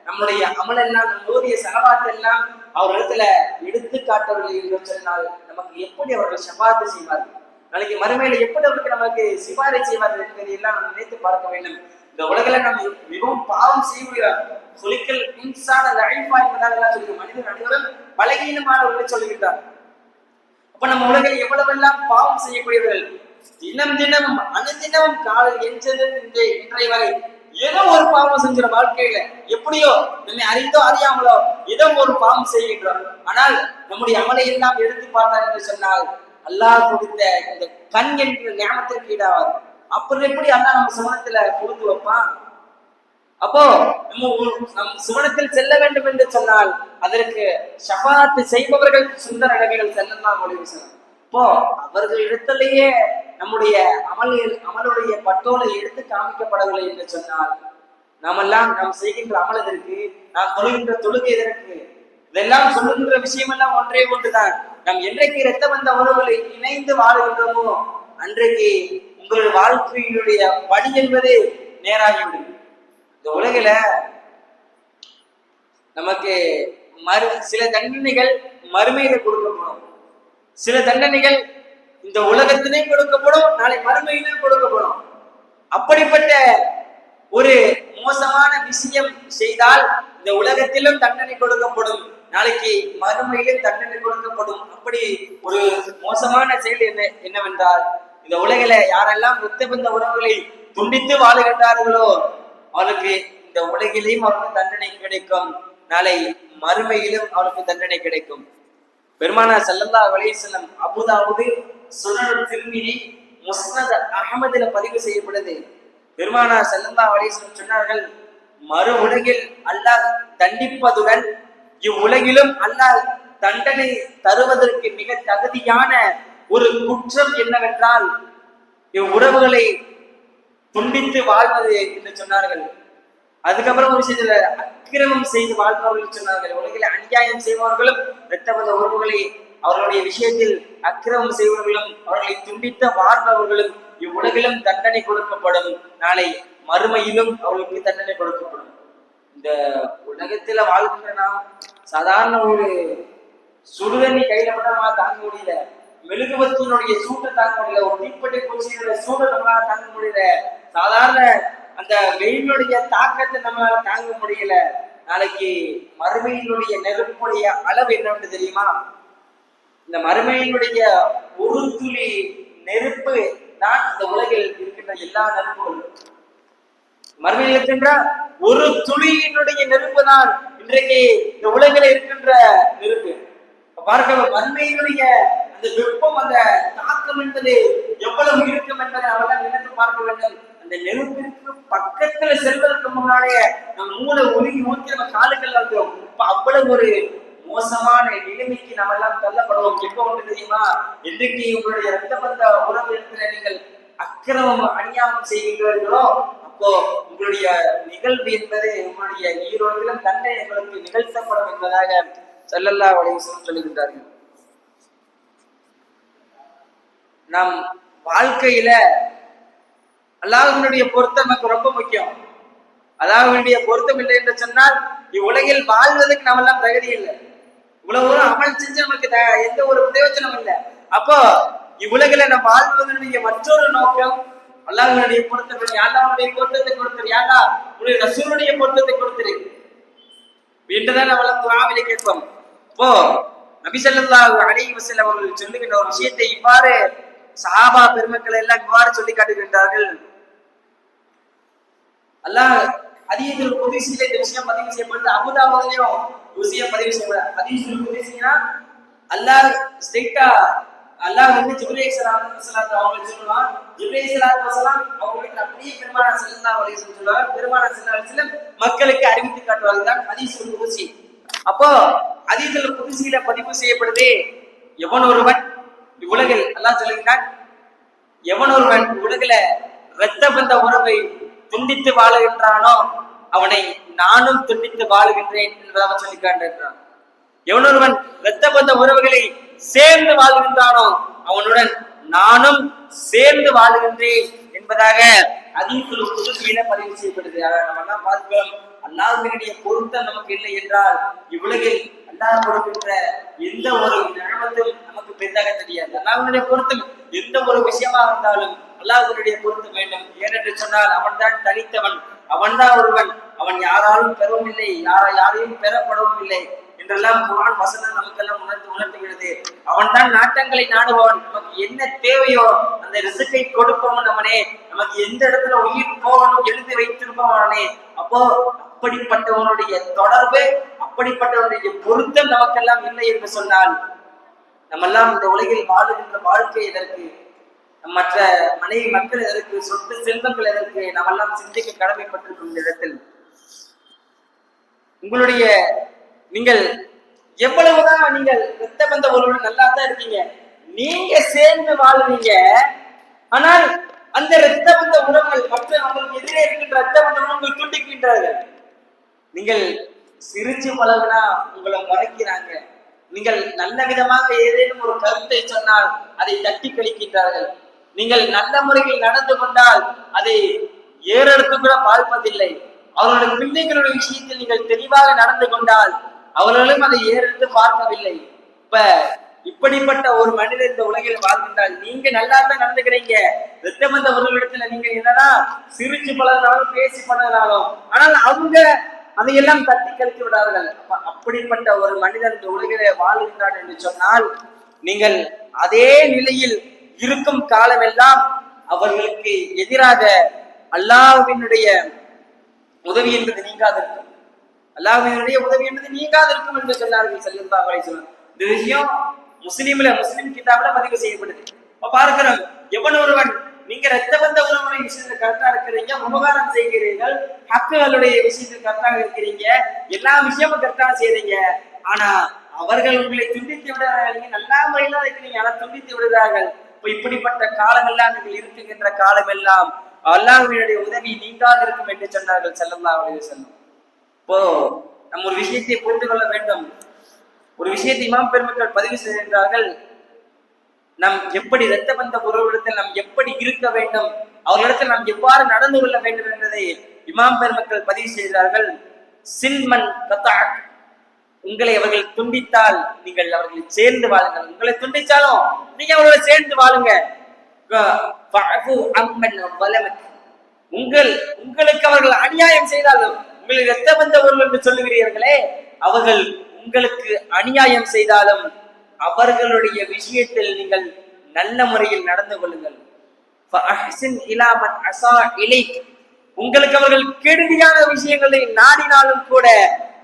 நம்முடைய அமல் எல்லாம், ஓதிய ஸலவாத் எல்லாம் அவர் இடத்துல எடுத்து காட்டவில்லை என்று சொன்னால் நமக்கு எப்படி அவர்கள் ஷஃபாத் செய்வார்கள்? நாளைக்கு மறுமையில எப்படி அவருக்கு நமக்கு சிபாரிசை செய்வார்கள் என்பதை எல்லாம் நாம் நினைத்து பார்க்க வேண்டும். இந்த உலகில நாம் மிகவும் பாவம் செய்கிறோம், சொலிக்கல் இன்சான லைஃபா என்பதாக சொல்லி மனிதன் அனைவரும் பலகீனமானவர்கள் சொல்லுகின்றார். அப்ப நம்ம உலகில் எவ்வளவெல்லாம் பாவம் செய்யக்கூடியவர்கள், தினமும் அனுதினமும் காலையில் எஞ்சது இன்றைய வரை ஏதோ ஒரு பாவம் செஞ்சிட வாழ்க்கையில, எப்படியோ நம்மை அறிந்தோ அறியாமலோ ஏதோ ஒரு பாவம் செய்கின்றோம். ஆனால் நம்முடைய அமலை எல்லாம் எடுத்து பார்த்தார் என்று சொன்னால் அல்லாஹ் கொடுத்த இந்த கண் என்ற ஞாபகத்திற்கு ஈடாவார். அப்புறம் எப்படி அல்லாஹ் நம்ம சுவனத்துல கொடுத்து வைப்பான்? அப்போ நம் சுவனத்தில் செல்ல வேண்டும் என்று சொன்னால் அதற்கு ஷஃபாஅத் செய்பவர்கள் சுந்தர நபிகள் ஸல்லல்லாஹு அலைஹி வஸல்லம். இப்போ அவர்கள் இடத்திலேயே நம்முடைய அமலுடைய பட்டோலை எடுத்து காமிக்கப்படவில்லை என்று சொன்னால் நாமெல்லாம் நாம் செய்கின்ற அமலதற்கு, நாம் தொழுகின்ற தொழுகை எதற்கு, இதெல்லாம் சொல்லுகின்ற விஷயம் எல்லாம் ஒன்றே ஒன்றுதான். நாம் என்றைக்கு இரத்த வந்த உறவுகளை இணைந்து வாழுகின்றோமோ அன்றைக்கு உங்கள் வாழ்க்கையினுடைய வழி என்பது நேராகிவிடும். இந்த உலகில நமக்கு சில தண்டனைகள் மறுமையில கொடுக்கப்படும், சில தண்டனைகள் இந்த உலகத்திலே கொடுக்கப்படும், நாளை மறுமையிலும் கொடுக்கப்படும். அப்படிப்பட்ட ஒரு மோசமான விஷயம் செய்தால் இந்த உலகத்திலும் தண்டனை கொடுக்கப்படும், நாளைக்கு மறுமையிலும் தண்டனை கொடுக்கப்படும். அப்படி ஒரு மோசமான செயல் என்னவென்றால், இந்த உலகில யாரெல்லாம் இரத்த பந்த உறவுகளை துண்டித்து வாழுகின்றார்களோ அவருக்கு இந்த உலகிலேயும் அவருக்கு தண்டனை கிடைக்கும், நாளை மறுமையிலும் அவருக்கு தண்டனை கிடைக்கும். பெருமானார் ஸல்லல்லாஹு அலைஹி வஸல்லம் அபூதாவுது, சுனன் திர்மிதி, முஸ்னத் அஹ்மதுல பதிவு செய்யப்படுது. பெருமானார் ஸல்லல்லாஹு அலைஹி வஸல்லம் சொன்னார்கள், மறு உலகில் அல்லாஹ் தண்டிப்பதுடன் இவ்வுலகிலும் அல்லாஹ் தண்டனை தருவதற்கு மிக தகுதியான ஒரு குற்றம் என்னவென்றால் இவ்வுறவுகளை துண்டித்து வாழ்வது என்று சொன்னார்கள். அதுக்கப்புறம் ஒரு விஷயத்துல அக்கிரமம் செய்து வாழ்பவர்கள் சொன்னார்கள். உலகில் அநியாயம் செய்பவர்களும் இரத்தபந்த உறவுகளை அவர்களுடைய விஷயத்தில் அக்கிரமம் செய்பவர்களும் அவர்களை துண்டித்த வாழ்பவர்களும் இவ்வுலகிலும் தண்டனை கொடுக்கப்படும், நாளை மறுமையிலும் அவர்களுக்கு தண்டனை கொடுக்கப்படும். இந்த உலகத்துல வாழ்கின்ற நாம் சாதாரண ஒரு சுடுதண்ணி கையில விடாம தாங்க முடியல, மெழுகுவத்தினுடைய சூட்டை தாங்க முடியல, ஒரு தீப்பெட்டி பூச்சியினுடைய சூட்டை நம்மளால தாங்க முடியல, சாதாரண அந்த வெயிலுடைய தாக்கத்தை நம்மளால தாங்க முடியல. நாளைக்கு மறுமையினுடைய நெருப்புடைய அளவு என்னன்னு தெரியுமா? இந்த மறுமையினுடைய ஒரு துளி நெருப்பு தான் இந்த உலகில் இருக்கின்ற எல்லா நெருப்புகளும். மறுமையில் இருக்கின்ற ஒரு துளியினுடைய நெருப்பு தான் இன்றைக்கு இந்த உலகில் இருக்கின்ற நெருப்பு. பார்க்க மறுமையினுடைய அந்த வெப்பம், அந்த தாக்கம் என்பது எவ்வளவு இருக்கும் என்பதை அவர்கள் நினைத்து பார்க்க வேண்டும். அந்த நெருப்பிற்கு பக்கத்துல செல்வதற்கு முன்னாலே நம் மூளை உருகி ஊற்றி நம்ம காலுக்கள்ல வந்தோம். இப்ப அவ்வளவு ஒரு மோசமான நிலைமைக்கு நம்ம எல்லாம் தள்ளப்படுவோம். எப்ப ஒன்று தெரியுமா? என்றைக்கு உங்களுடைய இரத்த பந்த உறவு இடத்துல நீங்கள் அக்கிரமம் அநியாயம் செய்கின்றீர்களோ அப்போ உங்களுடைய நிகழ்வு என்பது உங்களுடைய ஈரோட்டிலும் தண்டனை உங்களுக்கு நிகழ்த்தப்படும் என்பதாக ஸல்லல்லாஹு அலைஹி வஸல்லம் சொல்லுகின்றார்கள். நம் வாழ்க்கையில அல்லாஹ்வுடைய பொருத்தம் நமக்கு ரொம்ப முக்கியம். அல்லாஹ்வுடைய பொருத்தம் இல்லை என்று சொன்னால் இவ்வுலகில் வாழ்வதற்கு நம்ம எல்லாம் தகுதி இல்லை. இவ்வளவு அமல் செஞ்சு நமக்கு எந்த ஒரு பிரயோஜனம் இல்லை. அப்போ இவ்வுலகில நம்ம வாழ்வதனுடைய மற்றொரு நோக்கம் அல்லாஹ்வுடைய பொருத்தம். அல்லாஹ்வுடைய பொருத்தத்தை கொடுத்துரு, யாரா உன்னுடைய ரசூலுடைய பொருத்தத்தை கொடுத்துரு என்றுதான் நம்ம துஆவிலே கேட்போம். இப்போ நபி ஸல்லல்லாஹு அலைஹி வஸல்லம் அவர்கள் சொல்லுகின்ற ஒரு விஷயத்தை இவ்வாறு சஹாபா பெருமக்கள் எல்லாம் இவ்வாறு சொல்லி காட்டுகின்றார்கள். அல்லாஹ் ஹதீஸுல் குத்ஸிலே இந்த விஷயம் பதிவு செய்யப்படுது. அபூதாவுதுலயும் விஷயம் பதிவு செய்யப்படுது. ஹதீஸுல் குத்ஸினா அல்லாஹ் ஸ்ட்ரைட்டா அல்லாஹ் ஜிப்ரீல் ஸல்லல்லாஹு அலைஹி வஸல்லம் ஜிப்ரீல் ஸல்லல்லாஹு அலைஹி வஸல்லம் அவங்களுக்கு அப்படியே பெருமானார் ஸல்லல்லாஹு அலைஹி வஸல்லம் சொல்றாங்க. பெருமானார் ஸல்லல்லாஹு அலைஹி வஸல்லம் மக்களுக்கு அறிவித்து காட்டுவார்கள் தான் ஹதீஸுல் குத்ஸி. அப்போ ஹதீஸுல் குத்ஸில பதிவு செய்யப்படுது, எவன் ஒருவன் இவ்வுலகில் அல்லாஹ் சொல்லுகிறான், எவன் ஒருவன் உலகில இரத்த பந்த உறவை துண்டித்து வாழுகின்றானோ அவனை நானும் துண்டித்து வாழுகின்றேன் என்பதாக சொல்லி காட்டுகிறான். எவன் ஒருவன் இரத்த பந்த உறவுகளை சேர்ந்து வாழ்கின்றானோ அவனுடன் நானும் சேர்ந்து வாழுகின்றேன் என்பதாக ஹதீஸுல் குத்ஸில பதிவு செய்யப்படுது. நம்ம எல்லாம் பார்க்கிறோம், அல்லாஹ்வுடைய பொருத்தம் நமக்கு இல்லை என்றால் இவ்வுலகில் அல்லாஹ் கொடுக்கின்ற எந்த ஒரு நியமத்தும் நமக்கு பெரிதாக தெரியாது. அல்லாஹ்வுடைய பொருத்தம் எந்த ஒரு விஷயமா இருந்தாலும் அல்லாஹ்வுடைய பொருத்தம் வேண்டும். ஏனென்று சொன்னால் அவன் தான் தனித்தவன், அவன் தான் ஒருவன், அவன் யாராலும் பெறவும் இல்லை, யாரையும் பெறப்படவும் இல்லை என்றெல்லாம் குர்ஆன் வசனம் நமக்கெல்லாம் உணர்த்துகிறது. அவன் தான் நாட்டங்களை நாடுபவன். நமக்கு என்ன தேவையோ அந்த ரிசுக்கை கொடுப்பவன் அவனே. நமக்கு எந்த இடத்துல உயிர் போகணும் எழுதி வைத்திருப்பவனே. அப்போ அப்படிப்பட்டவனுடைய தொடர்பு, அப்படிப்பட்டவனுடைய பொருத்தம் நமக்கெல்லாம் இல்லை என்று சொன்னால், நம்மெல்லாம் இந்த உலகில் வாழுகின்ற வாழ்க்கை எதற்கு, மற்ற மனைவி மக்கள் எதற்கு, சொத்து செல்வங்கள் எதற்கு, நாமெல்லாம் சிந்திக்க கடமைப்பட்டிருக்கும் இந்த இடத்தில் உங்களுடைய நீங்கள் எவ்வளவுதான் நீங்கள் ரத்த பந்த உறவுடன் நல்லா தான் இருக்கீங்க, நீங்க சேர்ந்து வாழ்வீங்க. ஆனால் அந்த ரத்த பந்த உறவுகள் மற்ற உங்களுக்கு எதிரே இருக்கின்ற ரத்த பந்த உறவுகள் துண்டிக்கின்றார்கள். நீங்கள் சிரிச்சு பழகுனா உங்களை மறைக்கிறாங்க. நீங்கள் நல்ல விதமாக ஏதேனும் ஒரு கருத்தை சொன்னால் அதை தட்டி கழிக்கின்றார்கள். நீங்கள் நல்ல முறையில் நடந்து கொண்டால் அதை ஏறெடுத்து கூட பார்ப்பதில்லை. அவர்களுடைய பிள்ளைகளுடைய விஷயத்தில் நீங்கள் தெளிவாக நடந்து கொண்டால் அவர்களும் அதை ஏறெடுத்து பார்க்கவில்லை. இப்படிப்பட்ட ஒரு மனிதர் இந்த உலகில் வாழ்கின்றால் நீங்க நல்லா தான் நடந்துக்கிறீங்க. ரத்தமந்த உறவுகளிடத்துல நீங்க என்னன்னா சிரிச்சு பழகினாலும் பேசி பழகினாலும், ஆனால் அவங்க அதையெல்லாம் தட்டி கழித்து விடார்கள். அப்படிப்பட்ட ஒரு மனிதன் இந்த உலகிலே வாழ்கின்றான் என்று சொன்னால், நீங்கள் அதே நிலையில் இருக்கும் காலமெல்லாம் அவர்களுக்கு எதிராக அல்லாஹ்வினுடைய உதவி என்பது நீங்காதிருக்கும். அல்லாஹ்வினுடைய உதவி என்பது நீங்காதிருக்கும் என்று சொன்னார்கள் ஸல்லல்லாஹு அலைஹி வஸல்லம். இந்த விஷயம் முஸ்லிம் கிதாபுல பதிவு செய்யப்படுது. பார்க்கிறோம், எவன் ஒருவன் நீங்க ரத்த பந்த உறவுடைய விஷயத்துல கரெக்டா இருக்கிறீங்க, உபகாரம் செய்கிறீர்கள், ஹக்குகளுடைய விஷயத்தில் கரெக்டாக இருக்கிறீங்க, எல்லா விஷயமும் கரெக்டாக செய்றீங்க, ஆனா அவர்கள் உங்களை துண்டித்து விடுறார்கள். நீங்க நல்லா முறையில இருக்கிறீங்க, ஆனா துண்டித்து விடுறார்கள். இப்படிப்பட்ட காலமெல்லாம் நீங்கள் இருக்குகின்ற காலமெல்லாம் அல்லாஹ்வினுடைய உதவி நீங்காது இருக்கும் என்று சொன்னார்கள் ஸல்லல்லாஹு அலைஹி வஸல்லம். இப்போ நம்ம ஒரு விஷயத்தை புரிந்து கொள்ள வேண்டும். ஒரு விஷயத்தை இமாம் பெருமக்கள் பதிவு செய்கின்றார்கள். நாம் எப்படி இரத்த பந்த உறவிடத்தில் நாம் எப்படி இருக்க வேண்டும், அவர்களிடத்தில் நாம் எவ்வாறு நடந்து கொள்ள வேண்டும் என்பதை இமாம் பெருமக்கள் பதிவு செய்கிறார்கள். சில்மன் கத்தாக், உங்களை அவர்கள் துண்டித்தால் நீங்கள் அவர்களை சேர்ந்து வாழுங்கள். உங்களை துண்டிச்சாலும் நீங்க அவர்களை சேர்ந்து வாழுங்க. உங்களுக்கு அவர்கள் அநியாயம் செய்தாலும், உங்களுக்கு இரத்த பந்த உறவு என்று சொல்லுகிறீர்களே, அவர்கள் உங்களுக்கு அநியாயம் செய்தாலும் அவர்களுடைய விஷயத்தில் நீங்கள் நல்ல முறையில் நடந்து கொள்ளுங்கள். உங்களுக்கு அவர்கள் கெடுதியான விஷயங்களை நாடினாலும் கூட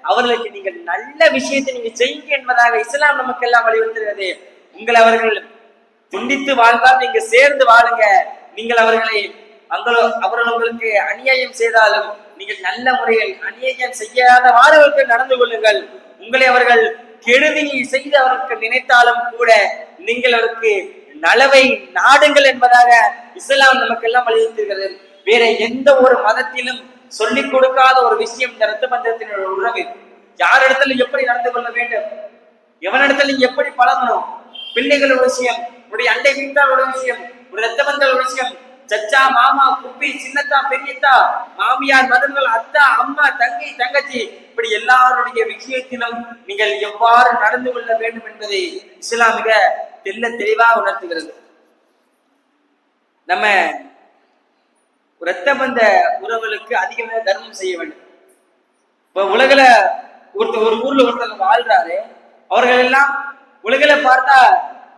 அவர்களுக்கு நீங்கள் நல்ல விஷயத்தை நீங்க செய்யுங்க என்பதாக இஸ்லாம் நமக்கு எல்லாம் வலியுறுத்துகிறது. உங்களை அவர்கள் துண்டித்து வாழ்ந்தால் நீங்க சேர்ந்து வாழுங்க. நீங்கள் அவர்கள் உங்களுக்கு அநியாயம் செய்தாலும் நீங்கள் நல்ல முறையில் அநியாயம் செய்யாத வாழ்வுக்கு நடந்து கொள்ளுங்கள். உங்களை அவர்கள் கெடுதி செய்து அவர்களுக்கு நினைத்தாலும் கூட நீங்கள் அவருக்கு நலவை நாடுங்கள் என்பதாக இஸ்லாம் நமக்கு எல்லாம் வலியுறுத்துகிறது. வேற எந்த ஒரு மதத்திலும் சொல்லிக் கொடுக்காத ஒரு விஷயம் இந்த இரத்த பந்தத்தினுடைய உறவு. யாரிடத்துல எப்படி நடந்து கொள்ள வேண்டும், எவனிடத்துல எப்படி பழகணும், பிள்ளைகளோட விஷயம், உடைய அண்டை வீட்டாளோட விஷயம், ஒரு இரத்த பந்தோட விஷயம், சச்சா மாமா குப்பி சின்னத்தா பெரியத்தா மாமியார் மதர்கள் அத்தா அம்மா தங்கை தங்கச்சி, இப்படி எல்லாருடைய விஷயத்திலும் நீங்கள் எவ்வாறு நடந்து கொள்ள வேண்டும் என்பதை இஸ்லாம் மிக தெளிவாக உணர்த்துகிறது. நம்ம இரத்த பந்த உறவுகளுக்கு அதிகமாக தர்மம் செய்ய வேண்டும். இப்ப உலகில ஒரு ஊர்ல ஒருத்தர் வாழ்றாரு, அவர்கள் எல்லாம் உலகில பார்த்தா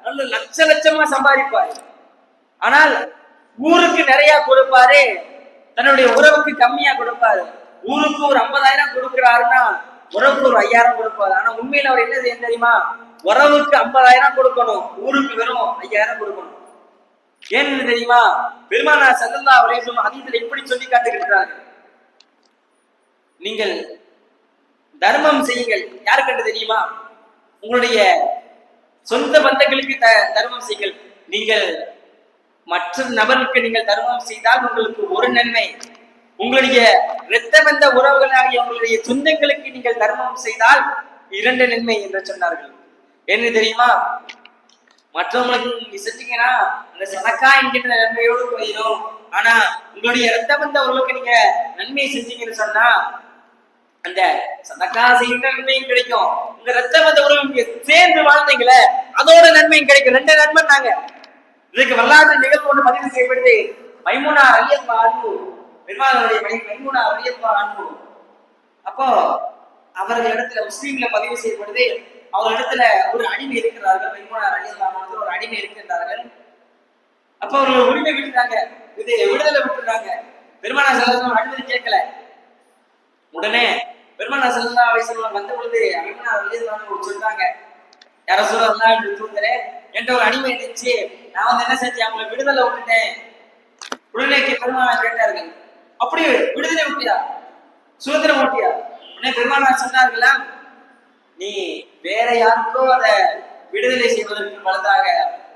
நல்ல லட்சமா சம்பாதிப்பாரு. ஆனால் ஊருக்கு நிறைய கொடுப்பாரு, தன்னுடைய உறவுக்கு கம்மியா கொடுப்பாரு. ஊருக்கு ஒரு 50,000 கொடுக்கிறாருன்னா உறவுக்கு ஒரு 5,000 கொடுப்பாரு. ஆனா உண்மையில அவர் என்ன செய்ய தெரியுமா, உறவுக்கு 50,000 கொடுக்கணும், ஊருக்கு வெறும் 5,000 கொடுக்கணும். ஏன்னு தெரியுமா, பெருமானார் ஸல்லல்லாஹு அலைஹி வஸல்லம் ஹதீஸ்ல இப்படி சொல்லி காட்டுகிறார்கள், நீங்கள் தர்மம் செய்யுங்கள். யாருக்கு தெரியுமா, உங்களுடைய சொந்த பந்தங்களுக்கு தர்மம் செய்யுங்கள். நீங்கள் மற்ற நபருக்கு நீங்கள் தர்மம் செய்தால் உங்களுக்கு ஒரு நன்மை, உங்களுடைய இரத்த பந்த உறவுகளாகிய உங்களுடைய சொந்தங்களுக்கு நீங்கள் தர்மம் செய்தால் 2 நன்மை என்று சொன்னார்கள். என்ன தெரியுமா, மற்றவங்களுக்கு நீங்க செஞ்சீங்கன்னா அந்த சதக்கா என்கின்ற நன்மையோடு போயிடும். ஆனா உங்களுடைய இரத்த பந்த உறவுக்கு நீங்க நன்மையை செஞ்சீங்கன்னு சொன்னா அந்த சதக்கா செய்கின்ற நன்மையும் கிடைக்கும், உங்க இரத்த பந்த உறவு நீங்க சேர்ந்து வாழ்ந்தீங்களே அதோட நன்மையும் கிடைக்கும். 2 நன்மை நாங்க இதுக்கு வரலாற்று நிகழ்வு ஒன்று பதிவு செய்யப்படுது. மைமுனா ரலியல்லாஹு அன்ஹு, பெருமாளுடைய மைமுனா ரலியல்லாஹு அன்ஹு அப்போ அவர்களிடத்துல முஸ்லீம்ல பதிவு செய்யப்படுது, அவர்களிடத்துல ஒரு அடிமை இருக்கிறார்கள், மைமூனார் ரலியல்லாஹு அன்ஹா ஒரு அடிமை இருக்கின்றார்கள். அப்ப அவர்கள் உரிமை விட்டுறாங்க, இது விடுதலை விட்டுறாங்க. பெருமானார் ஸல்லல்லாஹு அலைஹி அனுமதி கேட்கல. உடனே பெருமானார் ஸல்லல்லாஹு அலைஹி வஸல்லம் வந்த பொழுது மைமூனார் ரலியல்லாஹு அன்ஹா சொல்றாங்க, யா ரசூலல்லாஹ் என்று தூதரே, என்ற ஒரு அடிமை இருந்துச்சு, நான் வந்து என்ன செஞ்சேன், அவங்களை விடுதலை விட்டுட்டேன். உடனே பெருமானார் கேட்டார்கள், அப்படியே விடுதலை விட்டியா, சுதந்திரம் விட்டியா? உடனே பெருமானார் சொன்னார்களா, நீ வேற யாருக்கோ அதை விடுதலை செய்வதற்கு பலதாக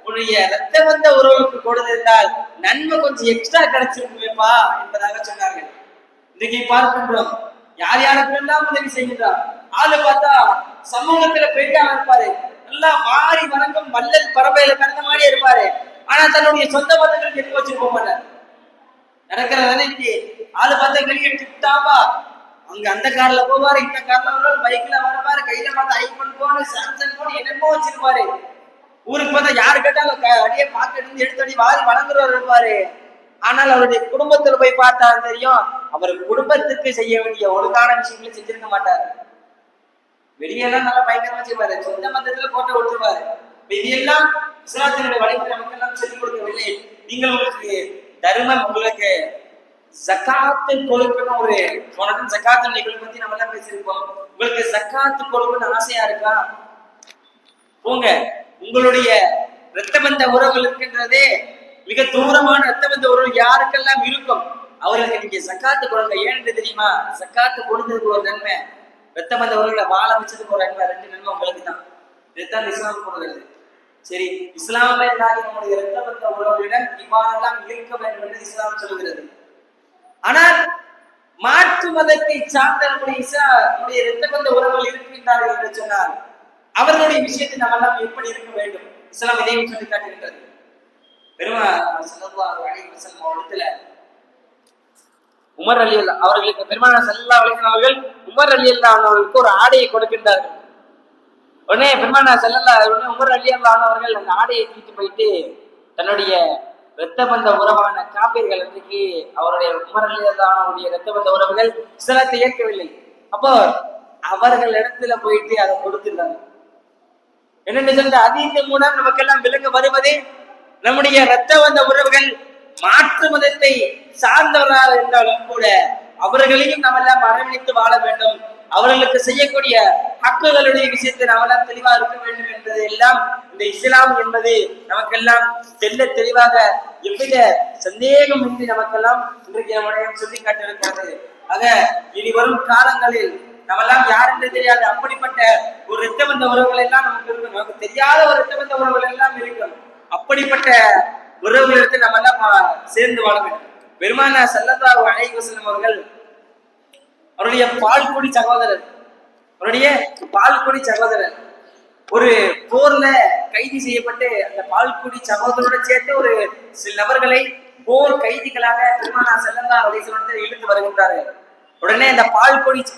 உன்னுடைய ரத்த வந்த உறவுக்கு கொடுத்திருந்தால் நன்மை கொஞ்சம் எக்ஸ்ட்ரா கிடைச்சிருக்குமேப்பா என்பதாக சொன்னார்கள். இன்றைக்கு பார்க்கின்றோம், யார் யாருக்கெல்லாம் உதவி செய்கின்றார். ஆளு பார்த்தா சமூகத்துல பெரியார் இருப்பாரு, நல்லா வாரி வணங்கும் வள்ளல் பரம்பரையில பிறந்த மாதிரியே இருப்பாரு. ஆனா தன்னுடைய சொந்த பந்தங்களுக்கு எடுத்து வச்சுட்டு போக மாட்டார். நடக்கிற வேலைக்கு ஆளு பார்த்தா வெளியே டிப்டாப்பா, அங்க அந்த கார்ல போவாரு, இந்த கார்ல வருவாரு, பைக்ல வருவாரு, கையில பார்த்தா ஐபோன் போன் சாம்சங் போன் என்னமோ வச்சிருப்பாரு. ஊருக்கு பார்த்தா யாரு கேட்டாலும் அடியே பாக்கெட் எடுத்து அடி வாரி வளர்ந்துருவாரு இருப்பாரு. ஆனால் அவருடைய குடும்பத்துல போய் பார்த்தா தெரியும், அவர் குடும்பத்துக்கு செய்ய வேண்டிய ஒழுங்கான விஷயங்களை செஞ்சிருக்க மாட்டாரு. வெளியெல்லாம் நல்லா பயங்கரமா செய்வாரு, சொந்த மந்தத்துல போட்டு விட்டுருவாரு. இதெல்லாம் இஸ்லாத்தினுடைய வழிமுறை நமக்கு எல்லாம் சொல்லிக் கொடுக்கவில்லை. நீங்கள் உங்களுக்கு தர்மம், உங்களுக்கு ஜகாத்து கொடுக்கணும், ஒரு உனக்கு ஜகாத்து நிகழ்வு பத்தி நம்ம எல்லாம் பேசியிருப்போம். உங்களுக்கு ஜகாத்து கொடுக்கணும்னு ஆசையா இருக்கா, போங்க. உங்களுடைய இரத்த பந்த உறவுகள் இருக்கின்றதே, மிக தூரமான இரத்த பந்த உறவு யாருக்கெல்லாம் இருக்கும் அவர்களுக்கு நீங்க ஜகாத்து கொடுங்க. ஏன்னு தெரியுமா, ஜகாத்து கொடுத்ததுக்கு ஒரு நன்மை, இரத்த பந்த உறவுகளை வாழ வச்சதுக்கு ஒரு நன்மை, ரெண்டு நன்மை உங்களுக்கு தான். இதுதான் இஸ்லாம் கொடுக்கிறது. சரி, இஸ்லாமே நம்முடைய இரத்த பந்த உறவுகளிடம் இவ்வாறெல்லாம் இருக்க வேண்டும் என்று இஸ்லாம் சொல்கிறது. ஆனால் மாற்று மதத்தை சார்ந்த நம்முடைய இரத்த பந்த உறவுகள் இருக்கின்றார்கள் என்று சொன்னால் அவர்களுடைய விஷயத்தை நாம் எல்லாம் எப்படி இருக்க வேண்டும், இஸ்லாம் இதையும் சொல்லி காட்டுகின்றது. பெருமானார் ஸல்லல்லாஹு அலைஹி வஸல்லம் அவர்களிடத்துல உமர் ரலியல்லாஹு அவர்களுக்கு பெருமானார் ஸல்லல்லாஹு அலைஹி வஸல்லம் அவர்கள் உமர் ரலியல்லாஹு அவர்களுக்கு ஒரு ஆடையை கொடுக்கின்றார்கள். உடனே பெருமானார் ஸல்லல்லாஹு உமர் ரலியல்லாஹு அவர்கள் அந்த ஆடையை தூக்கி போயிட்டு தன்னுடைய இரத்த பந்த உறவான காபீர்கள் அன்றைக்கு அவருடைய உமர் ரலியல்லாஹு அவருடைய இரத்த பந்த உறவுகள் இஸ்லாத்தை ஏற்கவில்லை. அப்போ அவர்கள் இடத்துல போயிட்டு அதை கொடுத்துருந்தாங்க. என்னென்னு சொல்ற அதீத்தின் மூலம் நமக்கெல்லாம் விளங்க வருவது, நம்முடைய இரத்த வந்த உறவுகள் மாற்று மதத்தை சார்ந்தவர்களாக இருந்தாலும் கூட அவர்களையும் நாம் எல்லாம் அரவணைத்து வாழ வேண்டும். அவர்களுக்கு செய்யக்கூடிய ஹக்குகளுடைய விஷயத்தை நாம் எல்லாம் தெளிவாக இருக்க வேண்டும் என்பது எல்லாம் இந்த இஸ்லாம் என்பது நமக்கெல்லாம் தெல்ல தெளிவாக எவ்வித சந்தேகம் இன்றி நமக்கெல்லாம் இன்றைக்கு நம்முடைய சொல்லி காட்டிருக்கிறது. ஆக இனி வரும் காலங்களில் நம்மெல்லாம் யார் என்று தெரியாது, அப்படிப்பட்ட ஒரு இரத்த பந்த உறவுகள் எல்லாம் நமக்கு இருக்கும். நமக்கு தெரியாத ஒரு இரத்த பந்த உறவுகள் எல்லாம் இருக்கும். அப்படிப்பட்ட உறவுகளுக்கு நம்ம எல்லாம் சேர்ந்து வாழ வேண்டும். பெருமானார் ஸல்லல்லாஹு அலைஹி வஸல்லம் அவருடைய பால்குடி சகோதரர் ஒரு போர்ல கைது செய்யப்பட்டு அந்த பால்குடி சகோதரோட சேர்த்து ஒரு சில நபர்களை போர் கைதிகளாக பெருமானார் ஸல்லல்லாஹு அலைஹி வஸல்லம் இழுத்து வருகின்றார்கள். உடனே அந்த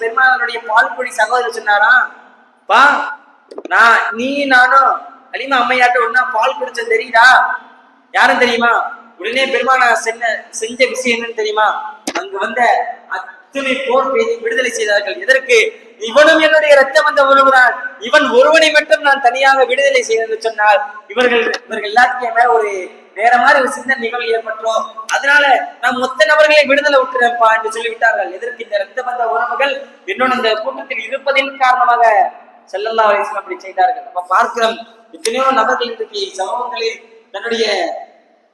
பெருமானாருடைய பால்குடி சகோதரர் சொன்னாரா, பா நானும் அலிமா அம்மையாட்ட ஒன்னா பால் குடிச்ச தெரியுதா, யாரும் தெரியுமா? உடனே பெருமானார் செஞ்ச விஷயம் என்னன்னு தெரியுமா, அங்கு வந்த அத்தனை போர் கைதி விடுதலை செய்தார்கள். எதற்கு? இவனும் என்னுடைய இரத்த வந்த உறவுதான், இவன் ஒருவனை மட்டும் நான் தனியாக விடுதலை செய்து சொன்னால் இவர்கள் எல்லாத்தையுமே ஒரு வேற மாதிரி ஒரு சின்ன நிகழ்வு ஏற்பட்டோம், அதனால நான் மொத்த நபர்களை விடுதலை விட்டுறேன்ப்பா என்று சொல்லிவிட்டார்கள். எதற்கு? இந்த இரத்த பந்த உறவுகள் இன்னொன்று இந்த கூட்டத்தில் இருப்பதின் காரணமாக ஸல்லல்லாஹு அலைஹி வஸல்லம் அப்படி செய்தார்கள். நம்ம பார்க்கிறோம், எத்தனையோ நபர்கள் இன்றைக்கு சமூகங்களில் தன்னுடைய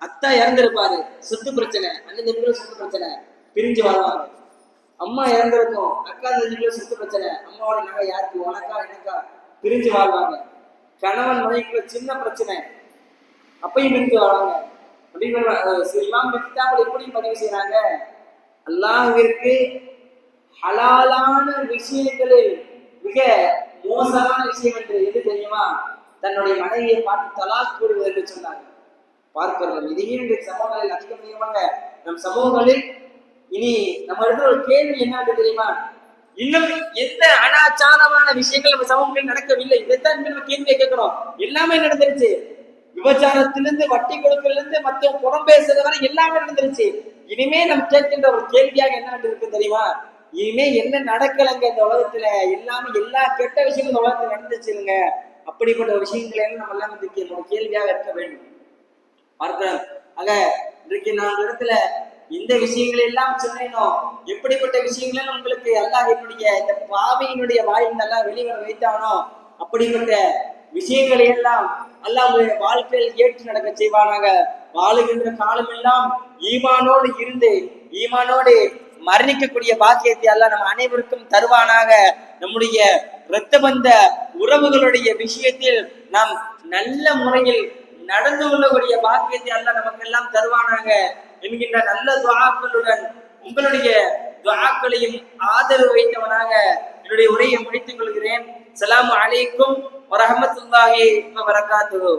அத்தா இறந்திருப்பாரு, சொத்து பிரச்சனை, அண்ணன் தம்பிகளும் சொத்து பிரச்சனை, பிரிஞ்சு வாழ்வாங்க. அம்மா இறந்திருக்கும், அக்கா தம்பிகளும் சொத்து பிரச்சனை, அம்மாவோட நகை யாருக்கு, உனக்கா எனக்கா, பிரிஞ்சு வாழ்வாங்க. கணவன் மனைவிக்கு சின்ன பிரச்சனை, அப்பையும் பிரிஞ்சு வாழ்வாங்க. எப்படி பதிவு செய்யறாங்க, அல்லாஹ்விற்கு ஹலாலான விஷயங்களில் மிக மோசமான விஷயம் என்று எது தெரியுமா? தன்னுடைய மனைவியை பார்த்து தலாக் கூறுவது என்று சொன்னாங்க. பார்க்கிறோம், இதையும் இன்றைக்கு சமூகங்களில் அதிகமாக நம் சமூகங்களில் இனி நம்ம இடத்துல ஒரு கேள்வி என்ன தெரியுமா, இன்னும் எந்த அனாச்சாரமான விஷயங்கள் நம்ம சமூகங்களில் நடக்கவில்லை. இதைத்தான் நம்ம கேள்வியை கேட்கிறோம். எல்லாமே நடந்துருச்சு, விபச்சாரத்திலிருந்து வட்டி கொடுக்கலிருந்து மற்ற புறம் பேசுறது வரை எல்லாமே நடந்துருச்சு. இனிமே நம்ம கேட்கின்ற ஒரு கேள்வியாக என்ன இருக்கு தெரியுமா, இனிமே என்ன நடக்கலைங்க இந்த உலகத்துல, எல்லாமே எல்லா கெட்ட விஷயங்களும் இந்த உலகத்துல நடந்துச்சுங்க. அப்படிப்பட்ட விஷயங்களை நம்ம எல்லாம் நம்முடைய கேள்வியாக இருக்க வேண்டும். பார்க்கிறோம். ஆக இன்றைக்கு நான் இடத்துல இந்த விஷயங்களை எல்லாம் சொன்னேனோ, எப்படிப்பட்ட விஷயங்களும் உங்களுக்கு அல்லாஹ் என்னுடைய இந்த பாவியினுடைய வாயில் நல்லா வெளிவர வைத்தானோ, அப்படிப்பட்ட விஷயங்களை எல்லாம் அல்லாஹ்வுடைய வாழ்க்கையில் ஏற்று நடக்க செய்வானாக. வாழுகின்ற காலமெல்லாம் ஈமானோடு இருந்து ஈமானோடு மரணிக்கக்கூடிய பாக்கியத்தை அல்லாஹ் நம்ம அனைவருக்கும் தருவானாக. நம்முடைய இரத்த பந்த உறவுகளுடைய விஷயத்தில் நாம் நல்ல முறையில் நடந்து கொள்ளக்கூடிய பாக்கியத்தை அல்லாஹ் நமக்கு எல்லாம் தருவானாக என்கின்ற நல்ல துஆக்களுடன் உங்களுடைய துஆக்களையும் ஆதரவு வைத்தவனாக என்னுடைய உரையை முடித்துக் கொள்கிறேன். ஸலாமு அலைக்கும் வரஹ்மத்துல்லாஹி வபரகாத்துஹு.